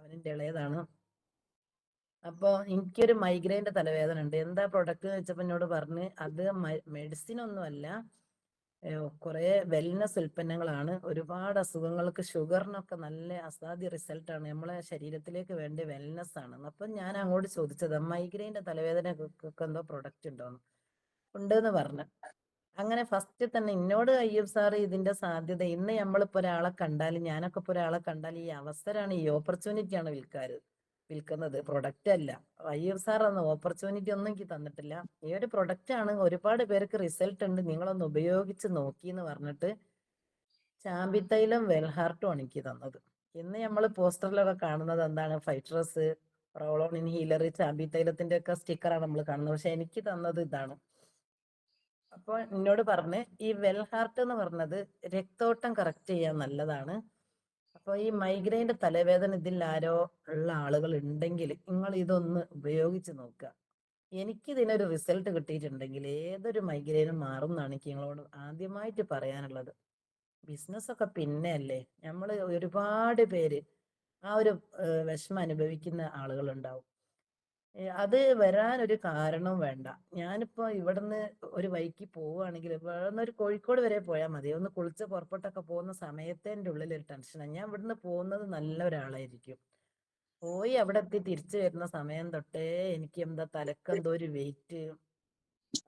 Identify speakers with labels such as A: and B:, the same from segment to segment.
A: മോനിന്റെ ഇളയതാണ്. അപ്പോൾ എനിക്കൊരു മൈഗ്രെയിൻ്റെ തലവേദന ഉണ്ട്. എന്താ പ്രൊഡക്റ്റ് വെച്ചപ്പോൾ എന്നോട് പറഞ്ഞ് അത് മെഡിസിൻ ഒന്നുമല്ല, കുറേ വെൽനസ് ഉൽപ്പന്നങ്ങളാണ്. ഒരുപാട് അസുഖങ്ങൾക്ക്, ഷുഗറിനൊക്കെ നല്ല അസാധ്യ റിസൾട്ടാണ്. നമ്മളെ ശരീരത്തിലേക്ക് വേണ്ട വെൽനസ് ആണ്. അപ്പം ഞാൻ അങ്ങോട്ട് ചോദിച്ചത് മൈഗ്രെയിൻ്റെ തലവേദനക്കൊക്കെ എന്തോ പ്രൊഡക്റ്റ് ഉണ്ടോന്ന്. ഉണ്ടെന്ന് പറഞ്ഞു. അങ്ങനെ ഫസ്റ്റ് തന്നെ എന്നോട് അയ്യൂബ് സാറ് ഇതിന്റെ സാധ്യത, ഇന്ന് നമ്മളിപ്പോൾ ഒരാളെ കണ്ടാൽ, ഞാനൊക്കെ ഇപ്പോൾ ഒരാളെ കണ്ടാൽ ഈ അവസരമാണ്, ഈ ഓപ്പർച്യൂണിറ്റിയാണ് വിൽക്കുന്നത്, പ്രൊഡക്റ്റ് അല്ല. അയ്യൂബ് സാർ ഒന്നും ഓപ്പർച്യൂണിറ്റി ഒന്നും എനിക്ക് തന്നിട്ടില്ല. ഈ ഒരു പ്രൊഡക്റ്റ് ആണ്, ഒരുപാട് പേർക്ക് റിസൾട്ട് ഉണ്ട്, നിങ്ങളൊന്ന് ഉപയോഗിച്ച് നോക്കി എന്ന് പറഞ്ഞിട്ട് ചാമ്പിത്തൈലം വെൽഹാർട്ടും ആണ് എനിക്ക് തന്നത്. ഇന്ന് നമ്മൾ പോസ്റ്ററിലൊക്കെ കാണുന്നത് എന്താണ്, ഫൈറ്ററസ്, റോളോൺ ഇൻഹീലർ, ചാമ്പിത്തൈലത്തിന്റെ ഒക്കെ സ്റ്റിക്കറാണ് നമ്മൾ കാണുന്നത്. പക്ഷെ എനിക്ക് തന്നത് ഇതാണ്. അപ്പോൾ എന്നോട് പറഞ്ഞ് ഈ വെൽഹാർട്ട് എന്ന് പറഞ്ഞത് രക്തോട്ടം കറക്റ്റ് ചെയ്യാൻ നല്ലതാണ്. അപ്പോൾ ഈ മൈഗ്രെയിൻ്റെ തലവേദന ഇതിൽ ആരോ ഉള്ള ആളുകൾ ഉണ്ടെങ്കിൽ നിങ്ങൾ ഇതൊന്ന് ഉപയോഗിച്ച് നോക്കുക. എനിക്കിതിനൊരു റിസൾട്ട് കിട്ടിയിട്ടുണ്ടെങ്കിൽ ഏതൊരു മൈഗ്രെയിനും മാറും എന്നാണ് എനിക്ക് നിങ്ങളോട് ആദ്യമായിട്ട് പറയാനുള്ളത്. ബിസിനസ്സൊക്കെ പിന്നെ അല്ലേ, നമ്മൾ ഒരുപാട് പേര് ആ ഒരു വിഷമം അനുഭവിക്കുന്ന ആളുകളുണ്ടാവും. അത് വരാനൊരു കാരണവും വേണ്ട. ഞാനിപ്പോൾ ഇവിടുന്ന് ഒരു വഴിക്ക് പോവുകയാണെങ്കിൽ, ഇവിടുന്ന് ഒരു കോഴിക്കോട് വരെ പോയാൽ മതി, ഒന്ന് കുളിച്ച് പുറപ്പെട്ടൊക്കെ പോകുന്ന സമയത്തെ എൻ്റെ ഉള്ളിൽ ഒരു ടെൻഷനാണ്. ഞാൻ ഇവിടുന്ന് പോകുന്നത് നല്ല ഒരാളായിരിക്കും, പോയി അവിടെ എത്തി തിരിച്ചു വരുന്ന സമയം തൊട്ടേ എനിക്ക് എന്താ തലക്കെന്തോ ഒരു വെയിറ്റ്,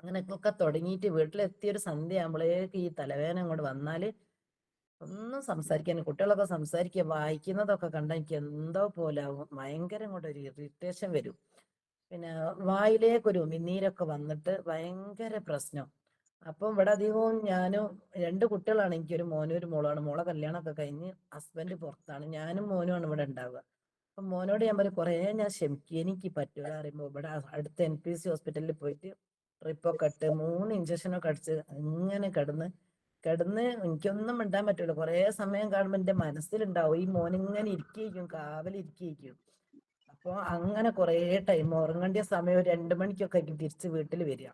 A: അങ്ങനെയൊക്കെ തുടങ്ങിയിട്ട് വീട്ടിലെത്തിയൊരു സന്ധ്യ ആകുമ്പോഴേക്ക് ഈ തലവേദന അങ്ങോട്ട് വന്നാൽ ഒന്നും സംസാരിക്കാൻ, കുട്ടികളൊക്കെ സംസാരിക്കുക, വായിക്കുന്നതൊക്കെ കണ്ടാൽ എനിക്ക് എന്തോ പോലെ ആവും, ഭയങ്കര ഇങ്ങോട്ട് ഒരു ഇറിറ്റേഷൻ വരും. പിന്നെ വായിലേക്കൊരു ഉമിനീരൊക്കെ വന്നിട്ട് ഭയങ്കര പ്രശ്നം. അപ്പം ഇവിടെ അധികവും ഞാനും, 2 കുട്ടികളാണ് എനിക്ക്, ഒരു മോനും ഒരു മോളാണ്. മോളെ കല്യാണമൊക്കെ കഴിഞ്ഞ് ഹസ്ബൻഡ് പുറത്താണ്, ഞാനും മോനുമാണ് ഇവിടെ ഉണ്ടാവുക. അപ്പം മോനോട് ഞാൻ പറയും, കുറേ ഞാൻ ക്ഷമിക്കും, എനിക്ക് പറ്റൂല അറിയുമ്പോൾ ഇവിടെ അടുത്ത NPC ഹോസ്പിറ്റലിൽ പോയിട്ട് ട്രിപ്പൊക്കെ ഇട്ട് 3 ഇഞ്ചക്ഷനൊക്കെ അടിച്ച് ഇങ്ങനെ കിടന്ന് എനിക്കൊന്നും മിണ്ടാൻ പറ്റൂല. കുറേ സമയം കാണുമ്പോൾ എൻ്റെ മനസ്സിലുണ്ടാവും ഈ മോനിങ്ങനെ ഇരിക്കും, കാവലിരിക്കും. അപ്പോൾ അങ്ങനെ കുറേ ടൈം, ഉറങ്ങേണ്ട സമയം ഒരു 2 മണിക്കൊക്കെ ആയിരിക്കും തിരിച്ച് വീട്ടിൽ വരിക.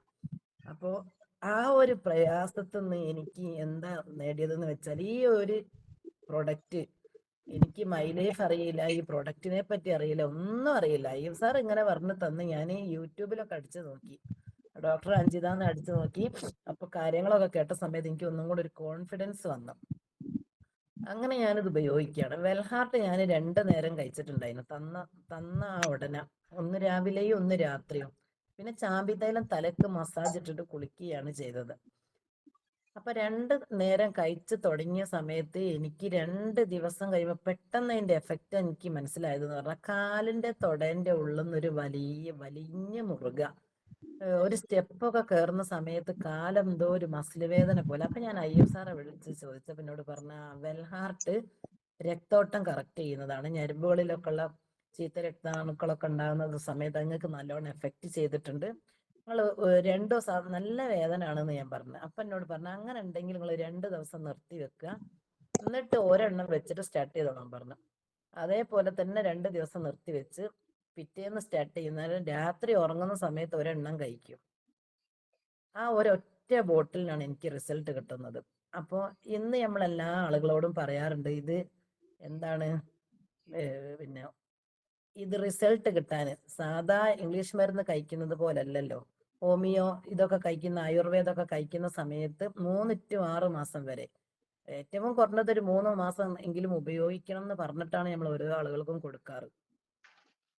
A: അപ്പോൾ ആ ഒരു പ്രയാസത്തിൽ നിന്ന് എനിക്ക് എന്താ നേടിയതെന്ന് വെച്ചാൽ, ഈ ഒരു പ്രൊഡക്റ്റ്, എനിക്ക് മൈലേജ് അറിയില്ല, ഈ പ്രൊഡക്റ്റിനെ പറ്റി അറിയില്ല, ഒന്നും അറിയില്ല. അയ്യബ് സാർ ഇങ്ങനെ പറഞ്ഞു തന്ന് ഞാൻ യൂട്യൂബിലൊക്കെ അടിച്ചു നോക്കി, ഡോക്ടർ അഞ്ജിതാന്ന് അടിച്ചു നോക്കി. അപ്പോൾ കാര്യങ്ങളൊക്കെ കേട്ട സമയത്ത് എനിക്ക് ഒന്നും കൂടെ ഒരു കോൺഫിഡൻസ് വന്നു. അങ്ങനെ ഞാനിത് ഉപയോഗിക്കുകയാണ്. വെൽഹാർട്ട് ഞാൻ 2 നേരം കഴിച്ചിട്ടുണ്ടായിരുന്നു, തന്ന ആ ഉടനെ, ഒന്ന് രാവിലെയും ഒന്ന് രാത്രിയും. പിന്നെ ചാമ്പിത്തൈലം തലക്ക് മസാജ് ഇട്ടിട്ട് കുളിക്കുകയാണ് ചെയ്തത്. അപ്പൊ 2 നേരം കഴിച്ച് തുടങ്ങിയ സമയത്ത് എനിക്ക് 2 ദിവസം കഴിയുമ്പോൾ പെട്ടെന്ന് അതിന്റെ എഫക്റ്റ് എനിക്ക് മനസ്സിലായതെന്ന് പറഞ്ഞാൽ, കാലിന്റെ തൊടേന്റെ ഉള്ളിൽ നിന്നൊരു വലിയ മുറുക, ഒരു സ്റ്റെപ്പൊക്കെ കയറുന്ന സമയത്ത് കാലെന്തോ ഒരു മസിൽ വേദന പോലെ. അപ്പൊ ഞാൻ അയ്യബ് സാറെ വിളിച്ച് ചോദിച്ചപ്പോൾ എന്നോട് പറഞ്ഞ, വെൽഹാർട്ട് രക്തോട്ടം കറക്റ്റ് ചെയ്യുന്നതാണ്, ഞരമ്പുകളിലൊക്കെ ഉള്ള ചീത്ത രക്താണുക്കളൊക്കെ ഉണ്ടാകുന്ന സമയത്ത് നിങ്ങൾക്ക് നല്ലോണം എഫക്റ്റ് ചെയ്തിട്ടുണ്ട്, നിങ്ങൾ 2 ദിവസം നല്ല വേദന ആണെന്ന് ഞാൻ പറഞ്ഞു. അപ്പൊ എന്നോട് പറഞ്ഞു, അങ്ങനെ ഉണ്ടെങ്കിൽ നിങ്ങൾ 2 ദിവസം നിർത്തി വെക്കുക, എന്നിട്ട് ഒരെണ്ണം വെച്ചിട്ട് സ്റ്റാർട്ട് ചെയ്തോളാൻ പറഞ്ഞു. അതേപോലെ തന്നെ 2 ദിവസം നിർത്തി വെച്ച് പിറ്റേന്ന് സ്റ്റാർട്ട് ചെയ്യുന്നേരം രാത്രി ഉറങ്ങുന്ന സമയത്ത് ഒരെണ്ണം കഴിക്കും. ആ ഒരൊറ്റ ബോട്ടിലിനാണ് എനിക്ക് റിസൾട്ട് കിട്ടുന്നത്. അപ്പോൾ ഇന്ന് നമ്മളെല്ലാ ആളുകളോടും പറയാറുണ്ട്, ഇത് എന്താണ്, പിന്നെ ഇത് റിസൾട്ട് കിട്ടാൻ സാധാ ഇംഗ്ലീഷ് മരുന്ന് കഴിക്കുന്നത് പോലല്ലല്ലോ, ഹോമിയോ ഇതൊക്കെ കഴിക്കുന്ന, ആയുർവേദമൊക്കെ കഴിക്കുന്ന സമയത്ത് 3 to 6 മാസം വരെ, ഏറ്റവും കുറഞ്ഞത് ഒരു 3 മാസം എങ്കിലും ഉപയോഗിക്കണം എന്ന് പറഞ്ഞിട്ടാണ് നമ്മൾ ഓരോ ആളുകൾക്കും കൊടുക്കാറ്.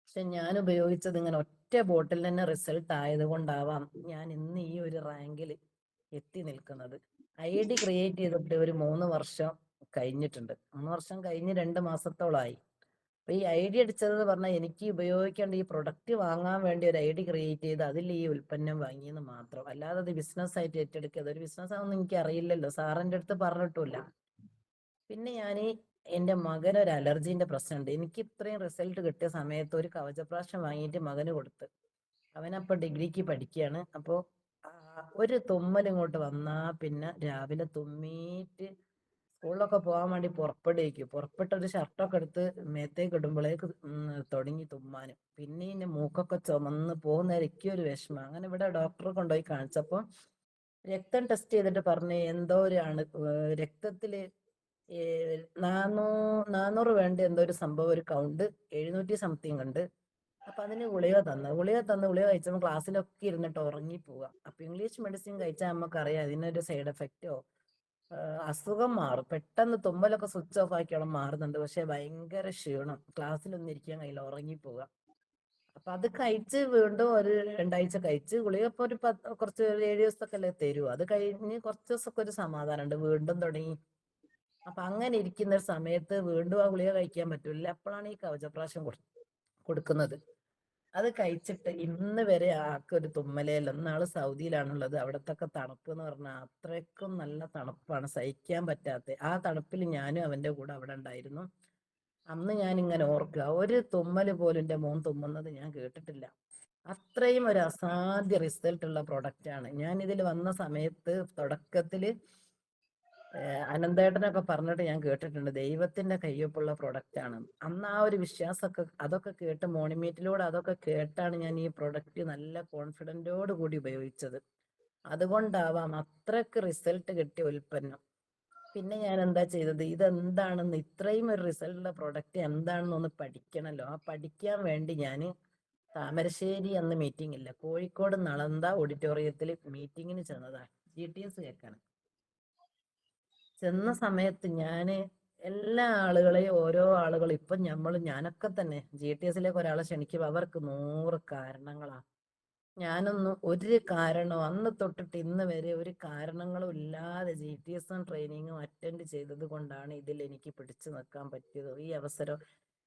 A: പക്ഷെ ഞാൻ ഉപയോഗിച്ചത് ഇങ്ങനെ ഒറ്റ ബോട്ടിൽ തന്നെ റിസൾട്ട് ആയത് കൊണ്ടാവാം ഞാൻ ഇന്ന് ഈ ഒരു റാങ്കിൽ എത്തി നിൽക്കുന്നത്. ID ക്രിയേറ്റ് ചെയ്തിട്ട് ഒരു 3 വർഷം കഴിഞ്ഞിട്ടുണ്ട്, 3 വർഷം കഴിഞ്ഞ് 2 മാസത്തോളമായി. അപ്പൊ ഈ ID അടിച്ചതെന്ന് പറഞ്ഞാൽ, എനിക്ക് ഉപയോഗിക്കേണ്ട ഈ പ്രൊഡക്റ്റ് വാങ്ങാൻ വേണ്ടി ഒരു ID ക്രിയേറ്റ് ചെയ്ത് അതിൽ ഈ ഉൽപ്പന്നം വാങ്ങിയെന്ന് മാത്രം. അല്ലാതെ അത് ബിസിനസ് ആയിട്ട് ഏറ്റെടുക്കുക, അതൊരു ബിസിനസ് ആണെന്ന് എനിക്ക് അറിയില്ലല്ലോ, സാറിൻ്റെ അടുത്ത് പറഞ്ഞിട്ടില്ല. പിന്നെ ഞാൻ എൻ്റെ മകനൊരു അലർജീൻ്റെ പ്രശ്നമുണ്ട്. എനിക്ക് ഇത്രയും റിസൾട്ട് കിട്ടിയ സമയത്ത് ഒരു കവചപ്രാശം വാങ്ങിയിട്ട് മകന് കൊടുത്ത്, അവനപ്പോൾ ഡിഗ്രിക്ക് പഠിക്കുകയാണ്. അപ്പോൾ ഒരു തുമ്മൽ ഇങ്ങോട്ട് വന്നാൽ പിന്നെ രാവിലെ തുമ്മിയിട്ട് സ്കൂളിലൊക്കെ പോകാൻ വേണ്ടി പുറപ്പെട്ടൊരു ഷർട്ടൊക്കെ എടുത്ത് മേത്തേക്ക് ഇടുമ്പോഴേക്ക് തുടങ്ങി തുമ്മാൻ. പിന്നെ എൻ്റെ മൂക്കൊക്കെ ചുമന്ന് പോകുന്നവരൊക്കെ ഒരു വിഷമം. അങ്ങനെ ഇവിടെ ഡോക്ടറെ കൊണ്ടുപോയി കാണിച്ചപ്പോൾ രക്തം ടെസ്റ്റ് ചെയ്തിട്ട് പറഞ്ഞ് എന്തോ ഒരു രക്തത്തിൽ ഏ, 400 വേണ്ട എന്തോ ഒരു സംഭവം, ഒരു കൗണ്ട് 700 സംതിങ് ഉണ്ട്. അപ്പൊ അതിന് ഗുളിക കഴിച്ചപ്പോൾ ക്ലാസ്സിലൊക്കെ ഇരുന്നിട്ട് ഉറങ്ങി പോവുക. അപ്പൊ ഇംഗ്ലീഷ് മെഡിസിൻ കഴിച്ചാൽ നമുക്കറിയാം അതിനൊരു സൈഡ് എഫക്റ്റോ അസുഖം മാറും പെട്ടെന്ന്. തുമ്മലൊക്കെ സ്വിച്ച് ഓഫ് ആക്കിയോളം മാറുന്നുണ്ട്, പക്ഷെ ഭയങ്കര ക്ഷീണം, ക്ലാസ്സിലൊന്നും ഇരിക്കാൻ കഴിയില്ല, ഉറങ്ങി പോവുക. അപ്പൊ അത് കഴിച്ച് വീണ്ടും ഒരു 2 ആഴ്ച കഴിച്ച് ഗുളിക ഇപ്പൊ കുറച്ച് 7 ദിവസത്തൊക്കെ അല്ലേ തരൂ. അത് കഴിഞ്ഞ് കുറച്ച് ദിവസമൊക്കെ ഒരു സമാധാനം ഉണ്ട്, വീണ്ടും തുടങ്ങി. അപ്പൊ അങ്ങനെ ഇരിക്കുന്ന ഒരു സമയത്ത് വീണ്ടും ആ ഗുളിക കഴിക്കാൻ പറ്റൂല. അപ്പോഴാണ് ഈ കവചപ്രാശം കൊടുക്കുന്നത്. അത് കഴിച്ചിട്ട് ഇന്ന് വരെ ആക്കൊരു തുമ്മലേല. ഇന്നാള് സൗദിയിലാണുള്ളത്, അവിടത്തൊക്കെ തണുപ്പ് എന്ന് പറഞ്ഞാൽ അത്രയ്ക്കും നല്ല തണുപ്പാണ്, സഹിക്കാൻ പറ്റാത്ത. ആ തണുപ്പിൽ ഞാനും അവന്റെ കൂടെ അവിടെ ഉണ്ടായിരുന്നു. അന്ന് ഞാൻ ഇങ്ങനെ ഓർക്കുക, ഒരു തുമ്മല് പോലും എൻ്റെ മോൻ തുമ്മുന്നത് ഞാൻ കേട്ടിട്ടില്ല. അത്രയും ഒരു അസാധ്യ റിസൾട്ട് ഉള്ള പ്രൊഡക്റ്റ് ആണ്. ഞാൻ ഇതിൽ വന്ന സമയത്ത് തുടക്കത്തില് അനന്തേട്ടനൊക്കെ പറഞ്ഞിട്ട് ഞാൻ കേട്ടിട്ടുണ്ട്, ദൈവത്തിന്റെ കയ്യൊപ്പുള്ള പ്രൊഡക്റ്റ് ആണ്. അന്ന് ആ ഒരു വിശ്വാസമൊക്കെ അതൊക്കെ കേട്ട് മോണിമീറ്റിലൂടെ അതൊക്കെ കേട്ടാണ് ഞാൻ ഈ പ്രൊഡക്റ്റ് നല്ല കോൺഫിഡന്റോട് കൂടി ഉപയോഗിച്ചത്. അതുകൊണ്ടാവാം അത്രക്ക് റിസൾട്ട് കിട്ടിയ ഉൽപ്പന്നം. പിന്നെ ഞാൻ എന്താ ചെയ്തത്, ഇതെന്താണെന്ന്, ഇത്രയും ഒരു റിസൾട്ടുള്ള പ്രൊഡക്റ്റ് എന്താണെന്ന് ഒന്ന് പഠിക്കണല്ലോ. ആ പഠിക്കാൻ വേണ്ടി ഞാൻ താമരശ്ശേരി അന്ന് മീറ്റിംഗ് ഇല്ല, കോഴിക്കോട് നളന്ദ ഓഡിറ്റോറിയത്തിൽ മീറ്റിങ്ങിന് ചെന്നതാ, GTS കേൾക്കാൻ. ചെന്ന സമയത്ത് ഞാന് എല്ലാ ആളുകളെയും, ഓരോ ആളുകൾ ഇപ്പൊ ഞാനൊക്കെ തന്നെ GTSലേക്ക് ഒരാളെ ക്ഷണിക്കുമ്പോൾ അവർക്ക് 100 കാരണങ്ങളാ. ഞാനൊന്നും ഒരു കാരണം അന്ന് തൊട്ടിട്ട് ഇന്ന് വരെ ഒരു കാരണങ്ങളും ഇല്ലാതെ GTS ട്രെയിനിങ്ങും അറ്റൻഡ് ചെയ്തത് കൊണ്ടാണ് ഇതിൽ എനിക്ക് പിടിച്ചു നിൽക്കാൻ പറ്റിയത്. ഈ അവസരം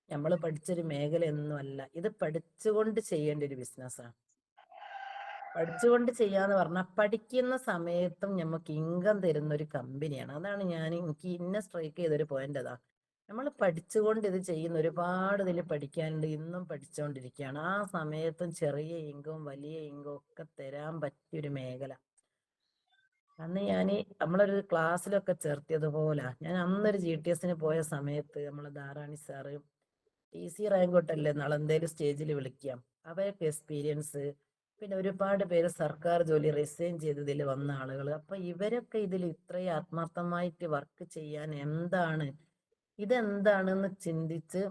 A: നമ്മൾ പഠിച്ചൊരു മേഖലയൊന്നും അല്ല, ഇത് പഠിച്ചുകൊണ്ട് ചെയ്യേണ്ട ഒരു ബിസിനസ്സാണ്. പഠിച്ചുകൊണ്ട് ചെയ്യാന്ന് പറഞ്ഞാൽ പഠിക്കുന്ന സമയത്തും നമുക്ക് ഇൻകം തരുന്ന ഒരു കമ്പനിയാണ്. അതാണ് എനിക്ക് ഇന്നെ സ്ട്രൈക്ക് ചെയ്തൊരു പോയിന്റ്. അതാ നമ്മൾ പഠിച്ചുകൊണ്ട് ഇത് ചെയ്യുന്ന, ഒരുപാട് ഇതിൽ പഠിക്കാനുണ്ട്, ഇന്നും പഠിച്ചുകൊണ്ടിരിക്കുകയാണ്. ആ സമയത്തും ചെറിയ ഇൻകവും വലിയ ഇൻകവും ഒക്കെ തരാൻ പറ്റിയൊരു മേഖല. അന്ന് നമ്മളൊരു ക്ലാസ്സിലൊക്കെ ചേർത്തിയതുപോലെ ഞാൻ അന്നൊരു GTS പോയ സമയത്ത് നമ്മളെ ധാരാണി സാറ് TC റാങ്ക് തൊട്ടല്ലേ നളന്തേല് സ്റ്റേജിൽ വിളിക്കാം, അവരൊക്കെ എക്സ്പീരിയൻസ്, പിന്നെ ഒരുപാട് പേര് സർക്കാർ ജോലി റിസൈൻ ചെയ്തതിൽ വന്ന ആളുകൾ. അപ്പൊ ഇവരൊക്കെ ഇതിൽ ഇത്രയും ആത്മാർത്ഥമായിട്ട് വർക്ക് ചെയ്യാൻ ഇതെന്താണെന്ന് ചിന്തിച്ച്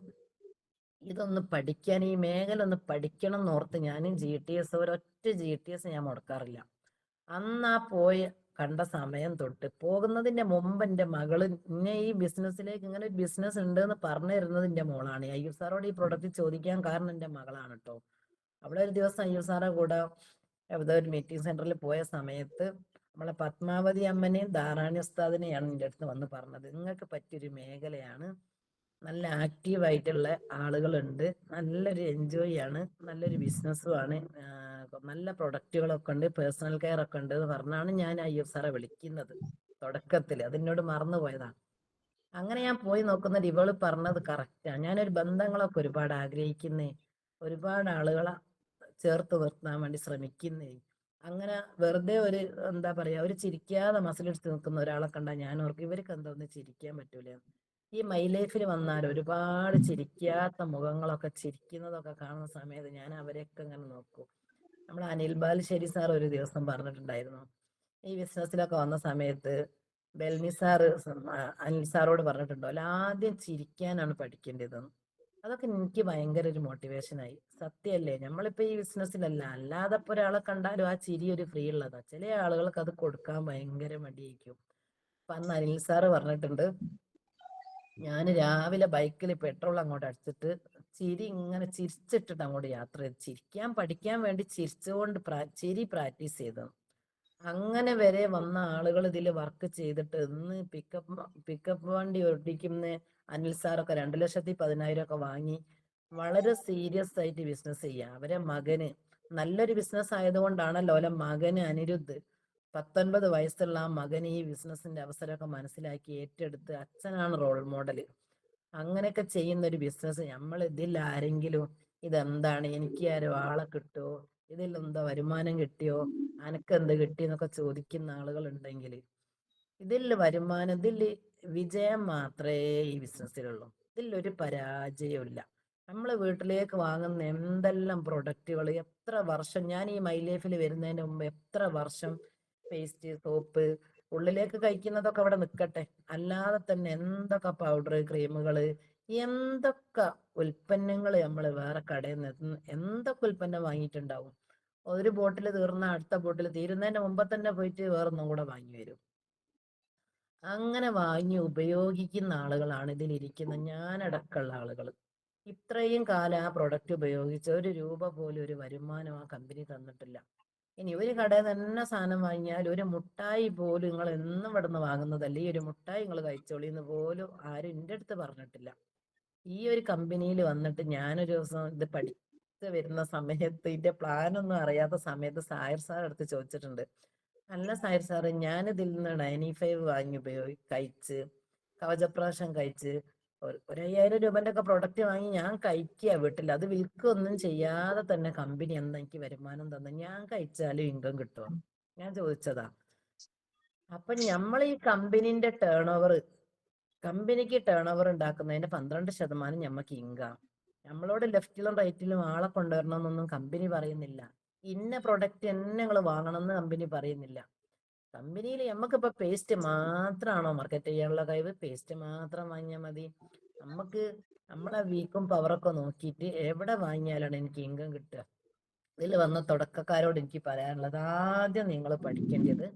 A: ഇതൊന്ന് പഠിക്കാൻ, ഈ മേഖല ഒന്ന് പഠിക്കണം എന്നോർത്ത് ഞാനും GTS, ഒരൊറ്റ GTS ഞാൻ മുടക്കാറില്ല. അന്ന് ആ കണ്ട സമയം തൊട്ട് പോകുന്നതിന്റെ മുമ്പ് എൻ്റെ മകള് ഇന്നെ ഈ ബിസിനസ്സിലേക്ക്, ഇങ്ങനെ ഒരു ബിസിനസ് ഉണ്ട് എന്ന് പറഞ്ഞു തരുന്നത് എൻ്റെ മോളാണ്. അയ്യൂബ് സാറോട് ഈ പ്രൊഡക്റ്റ് ചോദിക്കാൻ കാരണം എൻ്റെ മകളാണ് കേട്ടോ. അവിടെ ഒരു ദിവസം അയ്യൂബ് സാറെ കൂടെ ഒരു മീറ്റിംഗ് സെന്ററിൽ പോയ സമയത്ത് നമ്മളെ പത്മാവതി അമ്മനെയും ധാരാണി ഉസ്താദിനെയാണ് എൻ്റെ അടുത്ത് വന്ന് പറഞ്ഞത്, നിങ്ങൾക്ക് പറ്റിയൊരു മേഖലയാണ്, നല്ല ആക്റ്റീവ് ആയിട്ടുള്ള ആളുകളുണ്ട്, നല്ലൊരു എൻജോയ് ആണ്, നല്ലൊരു ബിസിനസ്സുമാണ്, നല്ല പ്രൊഡക്റ്റുകളൊക്കെ ഉണ്ട്, പേഴ്സണൽ കെയർ ഒക്കെ ഉണ്ട് എന്ന് പറഞ്ഞാണ് ഞാൻ അയ്യൂബ് സാറെ വിളിക്കുന്നത്. തുടക്കത്തിൽ അതെന്നോട് മറന്നു പോയതാണ്. അങ്ങനെ ഞാൻ പോയി നോക്കുന്നത് ഇവള് പറഞ്ഞത് കറക്റ്റാണ്. ഞാനൊരു ബന്ധങ്ങളൊക്കെ ഒരുപാട് ആഗ്രഹിക്കുന്നേ, ഒരുപാട് ആളുകളെ ചേർത്ത് നിർത്താൻ വേണ്ടി ശ്രമിക്കുന്നേ. അങ്ങനെ വെറുതെ ഒരു എന്താ പറയാ, ഒരു ചിരിക്കാതെ മസിലെടുത്ത് നിൽക്കുന്ന ഒരാളെ കണ്ടാൽ ഞാൻ ഓർക്കും ഇവർക്ക് എന്താ ഒന്ന് ചിരിക്കാൻ പറ്റൂല. ഈ മൈ ലൈഫിൽ വന്നാൽ ഒരുപാട് ചിരിക്കാത്ത മുഖങ്ങളൊക്കെ ചിരിക്കുന്നതൊക്കെ കാണുന്ന സമയത്ത് ഞാൻ അവരെയൊക്കെ ഇങ്ങനെ നോക്കും. നമ്മൾ അനിൽ ബാലുശ്ശേരി സാർ ഒരു ദിവസം പറഞ്ഞിട്ടുണ്ടായിരുന്നു, ഈ ബിസിനസ്സിലൊക്കെ വന്ന സമയത്ത് ബെൽമി സാറ് അനിൽ സാറോട് പറഞ്ഞിട്ടുണ്ടോ, ആദ്യം ചിരിക്കാനാണ് പഠിക്കേണ്ടതെന്ന്. അതൊക്കെ എനിക്ക് ഭയങ്കര ഒരു മോട്ടിവേഷനായി. സത്യല്ലേ, നമ്മളിപ്പോ ഈ ബിസിനസ്സിലല്ല, അല്ലാതെ ഇപ്പൊ ഒരാളെ കണ്ടാലും ആ ചിരി ഒരു ഫ്രീ ഉള്ളതാ. ചില ആളുകൾക്ക് അത് കൊടുക്കാൻ ഭയങ്കര മടിയായിരിക്കും. അപ്പൊ അന്ന് അനിൽ സാറ് പറഞ്ഞിട്ടുണ്ട്, ഞാൻ രാവിലെ ബൈക്കിൽ പെട്രോൾ അങ്ങോട്ട് അടിച്ചിട്ട് ചിരി ഇങ്ങനെ ചിരിച്ചിട്ടിട്ട് അങ്ങോട്ട് യാത്ര ചെയ്ത്, ചിരിക്കാൻ പഠിക്കാൻ വേണ്ടി ചിരിച്ചുകൊണ്ട് ചിരി പ്രാക്ടീസ് ചെയ്തു. അങ്ങനെ വരെ വന്ന ആളുകൾ ഇതിൽ വർക്ക് ചെയ്തിട്ട് ഇന്ന് പിക്കപ്പ് വണ്ടി ഓടിക്കുന്ന അനിൽ സാറൊക്കെ 2,10,000 ഒക്കെ വാങ്ങി വളരെ സീരിയസ് ആയിട്ട് ബിസിനസ് ചെയ്യുക. അവരെ മകന് നല്ലൊരു ബിസിനസ് ആയതുകൊണ്ടാണല്ലോ ഓലെ മകന് അനിരുദ്ധ്, 19 വയസ്സുള്ള ആ മകന് ഈ ബിസിനസിന്റെ അവസരമൊക്കെ മനസ്സിലാക്കി ഏറ്റെടുത്ത് അച്ഛനാണ് റോൾ മോഡൽ. അങ്ങനെയൊക്കെ ചെയ്യുന്ന ഒരു ബിസിനസ് നമ്മൾ ഇതിൽ ആരെങ്കിലും ഇതെന്താണ്, എനിക്ക് ആരോ ആളെ കിട്ടുമോ, ഇതിൽ എന്താ വരുമാനം കിട്ടിയോ, അനക്ക് എന്ത് കിട്ടി എന്നൊക്കെ ചോദിക്കുന്ന ആളുകൾ ഉണ്ടെങ്കിൽ, ഇതിൽ വരുമാനം, ഇതിൽ വിജയം മാത്രമേ ഈ ബിസിനസ്സിലുള്ളൂ. ഇതിലൊരു പരാജയമില്ല. നമ്മൾ വീട്ടിലേക്ക് വാങ്ങുന്ന എന്തെല്ലാം പ്രൊഡക്റ്റുകൾ, എത്ര വർഷം ഞാൻ ഈ മൈ ലൈഫിൽ വരുന്നതിന് മുമ്പ് എത്ര വർഷം പേസ്റ്റ് സോപ്പ്, ഉള്ളിലേക്ക് കഴിക്കുന്നതൊക്കെ അവിടെ നിൽക്കട്ടെ, അല്ലാതെ തന്നെ എന്തൊക്കെ പൗഡർ, ക്രീമുകള്, എന്തൊക്കെ ഉൽപ്പന്നങ്ങൾ നമ്മൾ വേറെ കടയിൽ നിന്ന് എന്തൊക്കെ ഉൽപ്പന്നം വാങ്ങിയിട്ടുണ്ടാവും. ഒരു ബോട്ടിൽ തീർന്ന അടുത്ത ബോട്ടിൽ തീരുന്നതിന്റെ മുമ്പ് തന്നെ പോയിട്ട് വേറൊന്നും കൂടെ വാങ്ങി വരും. അങ്ങനെ വാങ്ങി ഉപയോഗിക്കുന്ന ആളുകളാണ് ഇതിലിരിക്കുന്ന ഞാനടക്കമുള്ള ആളുകൾ. ഇത്രയും കാലം ആ പ്രൊഡക്റ്റ് ഉപയോഗിച്ച് ഒരു രൂപ പോലും ഒരു വരുമാനം ആ കമ്പനി തന്നിട്ടില്ല. ഇനി ഒരു കടയിൽ തന്നെ സാധനം വാങ്ങിയാൽ ഒരു മുട്ടായി പോലും നിങ്ങൾ എന്നും ഇവിടെ നിന്ന് വാങ്ങുന്നതല്ലേ, ഈ ഒരു മുട്ടായി നിങ്ങൾ കഴിച്ചോളി എന്ന് പോലും ആരും എൻ്റെ അടുത്ത് പറഞ്ഞിട്ടില്ല. ഈ ഒരു കമ്പനിയിൽ വന്നിട്ട് ഞാനൊരു ദിവസം ഇത് പഠിച്ച് വരുന്ന സമയത്ത് ഇതിന്റെ പ്ലാനൊന്നും അറിയാത്ത സമയത്ത് സായർ സാർ അടുത്ത് ചോദിച്ചിട്ടുണ്ട്, അല്ല സായർ സാറ്, ഞാനിതിൽ നിന്ന് 95 വാങ്ങി കഴിച്ച് കവചപ്രാശം കഴിച്ച് ഒരു 5000 രൂപന്റെ ഒക്കെ പ്രൊഡക്റ്റ് വാങ്ങി ഞാൻ കഴിക്കുക വീട്ടിൽ, അത് വിൽക്കൊന്നും ചെയ്യാതെ തന്നെ കമ്പനി എന്താ എനിക്ക് വരുമാനം തന്നെ, ഞാൻ കഴിച്ചാലും ഇൻകം കിട്ടുമോ ഞാൻ ചോദിച്ചതാ. അപ്പൊ നമ്മൾ ഈ കമ്പനിക്ക് ടേൺ ഓവർ ഉണ്ടാക്കുന്നതിന്റെ 12% ഞമ്മക്ക് ഇൻകം. നമ്മളോട് ലെഫ്റ്റിലും റൈറ്റിലും ആളെ കൊണ്ടുവരണമെന്നൊന്നും കമ്പനി പറയുന്നില്ല. ഇന്ന പ്രൊഡക്റ്റ് തന്നെ നിങ്ങൾ വാങ്ങണം എന്ന് കമ്പനി പറയുന്നില്ല. കമ്പനിയിൽ നമുക്കിപ്പോ പേസ്റ്റ് മാത്രമാണോ മാർക്കറ്റ് ചെയ്യാനുള്ള കഴിവ്? പേസ്റ്റ് മാത്രം വാങ്ങിയാൽ മതി. നമുക്ക് നമ്മളെ വീക്കും പവറൊക്കെ നോക്കിയിട്ട് എവിടെ വാങ്ങിയാലാണ് എനിക്ക് ഇൻകം കിട്ടുക? ഇതിൽ വന്ന തുടക്കക്കാരോട് എനിക്ക് പറയാനുള്ളത്, ആദ്യം നിങ്ങൾ പഠിക്കേണ്ടത്,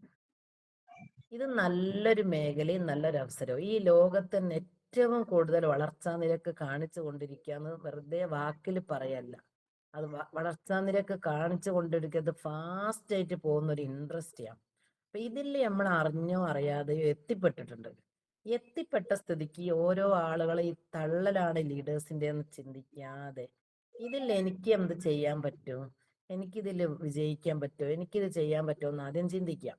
A: ഇത് നല്ലൊരു മേഖലയും നല്ലൊരു അവസരവും ഈ ലോകത്ത് തന്നെ ഏറ്റവും കൂടുതൽ വളർച്ചാ നിരക്ക് കാണിച്ചു കൊണ്ടിരിക്കുകയെന്ന് വെറുതെ വാക്കിൽ പറയല്ല, അത് വളർച്ചാ നിരക്ക് കാണിച്ചു കൊണ്ടിരിക്കുന്നത് ഫാസ്റ്റ് ആയിട്ട് പോകുന്ന ഒരു ഇൻഡസ്ട്രിയാണ്. അപ്പൊ ഇതിൽ നമ്മൾ അറിഞ്ഞോ അറിയാതെയോ എത്തിപ്പെട്ടിട്ടുണ്ട്. എത്തിപ്പെട്ട സ്ഥിതിക്ക് ഓരോ ആളുകളെ ഈ തള്ളലാണ് ലീഡേഴ്സിന്റെ എന്ന് ചിന്തിക്കാതെ ഇതിൽ എനിക്ക് എന്ത് ചെയ്യാൻ പറ്റും, എനിക്കിതിൽ വിജയിക്കാൻ പറ്റുമോ, എനിക്കിത് ചെയ്യാൻ പറ്റുമോ എന്ന് ആദ്യം ചിന്തിക്കാം.